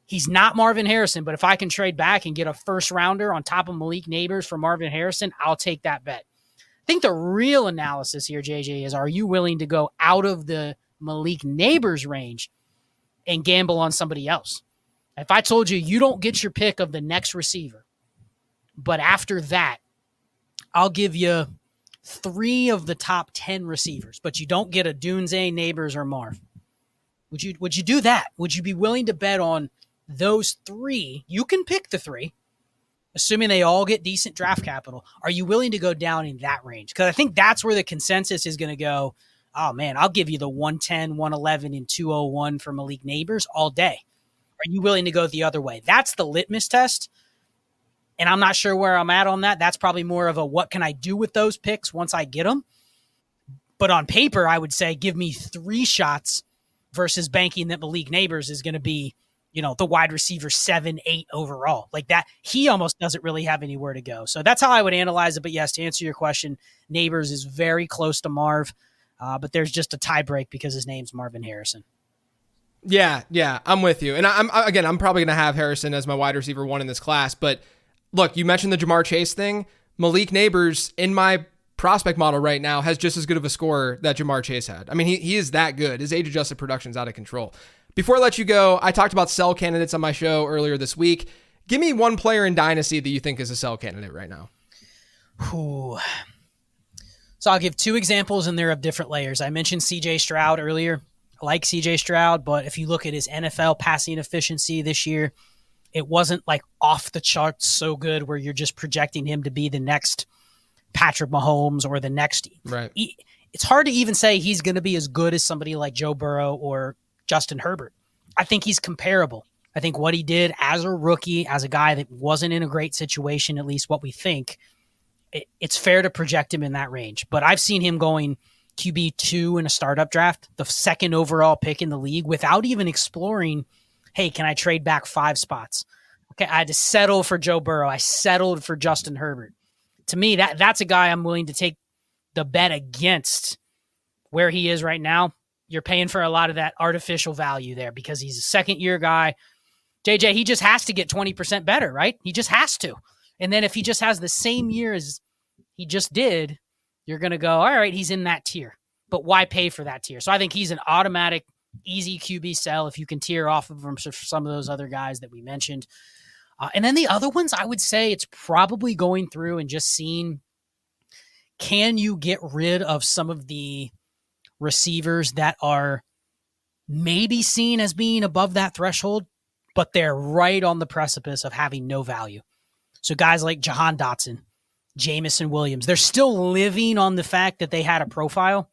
he's not Marvin Harrison, but if I can trade back and get a first rounder on top of Malik Neighbors for Marvin Harrison, I'll take that bet. I think the real analysis here, JJ, is are you willing to go out of the Malik Neighbors range and gamble on somebody else? If I told you you don't get your pick of the next receiver, but after that, I'll give you 3 of the top 10 receivers, but you don't get a Dunze, Neighbors, or Marv. Would you do that? Would you be willing to bet on those 3? You can pick the 3, assuming they all get decent draft capital. Are you willing to go down in that range? Because I think that's where the consensus is going to go. Oh, man, I'll give you the 110, 111, and 201 for Malik Neighbors all day. Are you willing to go the other way? That's the litmus test. And I'm not sure where I'm at on that. That's probably more of a what can I do with those picks once I get them? But on paper, I would say give me 3 shots versus banking that Malik Neighbors is going to be, the wide receiver 7, 8 overall. Like that, he almost doesn't really have anywhere to go. So that's how I would analyze it. But yes, to answer your question, Neighbors is very close to Marv, but there's just a tie break because his name's Marvin Harrison. Yeah, I'm with you. And I'm probably going to have Harrison as my wide receiver 1 in this class. But look, you mentioned the Jamar Chase thing. Malik Neighbors in my prospect model right now has just as good of a score that Jamar Chase had. I mean, he is that good. His age-adjusted production's out of control. Before I let you go, I talked about sell candidates on my show earlier this week. Give me one player in Dynasty that you think is a sell candidate right now. Ooh. So I'll give 2 examples, and they're of different layers. I mentioned C.J. Stroud earlier. I like C.J. Stroud, but if you look at his NFL passing efficiency this year, it wasn't like off the charts so good where you're just projecting him to be the next Patrick Mahomes or the next. Right. It's hard to even say he's going to be as good as somebody like Joe Burrow or Justin Herbert. I think he's comparable. I think what he did as a rookie, as a guy that wasn't in a great situation, at least what we think, it's fair to project him in that range. But I've seen him going QB2 in a startup draft, the 2nd overall pick in the league, without even exploring, hey, can I trade back 5 spots? Okay, I had to settle for Joe Burrow. I settled for Justin Herbert. To me, that's a guy I'm willing to take the bet against. Where he is right now, you're paying for a lot of that artificial value there because he's a second-year guy. JJ, he just has to get 20% better, right? He just has to. And then if he just has the same year as he just did, you're going to go, all right, he's in that tier. But why pay for that tier? So I think he's an automatic, easy QB sell if you can tier off of him for some of those other guys that we mentioned. And then the other ones, I would say it's probably going through and just seeing, can you get rid of some of the receivers that are maybe seen as being above that threshold, but they're right on the precipice of having no value. So guys like Jahan Dotson, Jamison Williams, they're still living on the fact that they had a profile,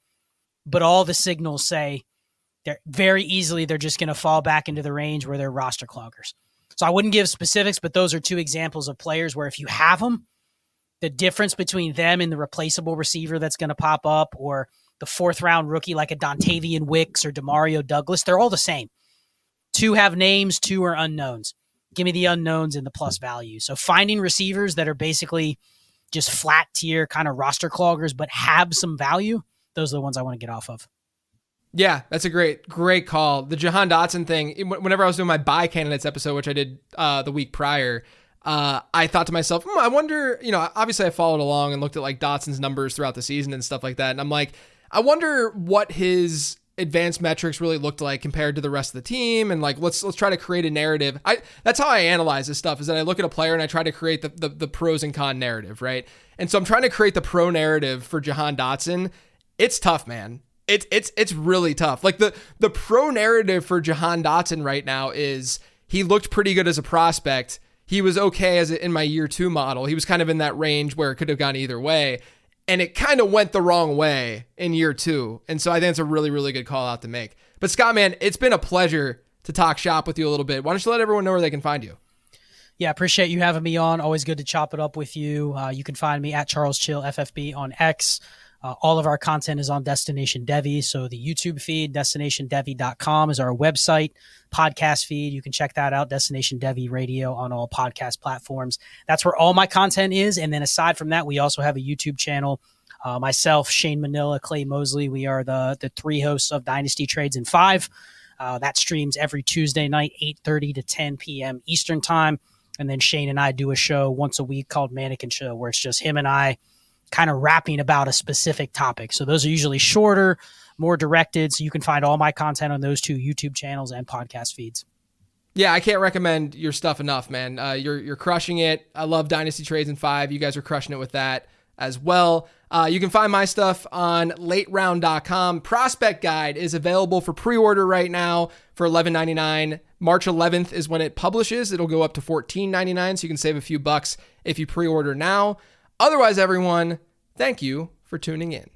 but all the signals say they're very easily, they're just going to fall back into the range where they're roster cloggers. So I wouldn't give specifics, but those are 2 examples of players where if you have them, the difference between them and the replaceable receiver that's going to pop up or the 4th round rookie like a Dontavian Wicks or Demario Douglas, they're all the same. 2 have names, 2 are unknowns. Give me the unknowns and the plus value. So finding receivers that are basically just flat tier kind of roster cloggers, but have some value, those are the ones I want to get off of. Yeah, that's a great call. The Jahan Dotson thing, whenever I was doing my buy candidates episode, which I did the week prior, I thought to myself, I wonder, obviously I followed along and looked at like Dotson's numbers throughout the season and stuff like that. And I'm like, I wonder what his advanced metrics really looked like compared to the rest of the team. And like, let's try to create a narrative. That's how I analyze this stuff, is that I look at a player and I try to create the pros and con narrative. Right. And so I'm trying to create the pro narrative for Jahan Dotson. It's tough, man. It's really tough. Like the pro narrative for Jahan Dotson right now is he looked pretty good as a prospect. He was okay in my year 2 model. He was kind of in that range where it could have gone either way. And it kind of went the wrong way in year 2. And so I think it's a really, really good call out to make. But Scott, man, it's been a pleasure to talk shop with you a little bit. Why don't you let everyone know where they can find you? Yeah, appreciate you having me on. Always good to chop it up with you. You can find me at Charles Chill FFB on X. All of our content is on Destination Devy. So the YouTube feed, destinationdevy.com is our website, podcast feed. You can check that out, Destination Devy Radio on all podcast platforms. That's where all my content is. And then aside from that, we also have a YouTube channel. Myself, Shane Manila, Clay Mosley, we are the three hosts of Dynasty Trades in 5. That streams every Tuesday night, 8:30 to 10 p.m. Eastern time. And then Shane and I do a show once a week called Mannequin Show, where it's just him and I kind of rapping about a specific topic. So those are usually shorter, more directed. So you can find all my content on those 2 YouTube channels and podcast feeds. Yeah, I can't recommend your stuff enough, man. You're crushing it. I love Dynasty Trades in 5. You guys are crushing it with that as well. You can find my stuff on lateround.com. Prospect Guide is available for pre-order right now for $11.99. March 11th is when it publishes. It'll go up to $14.99, so you can save a few bucks if you pre-order now. Otherwise, everyone, thank you for tuning in.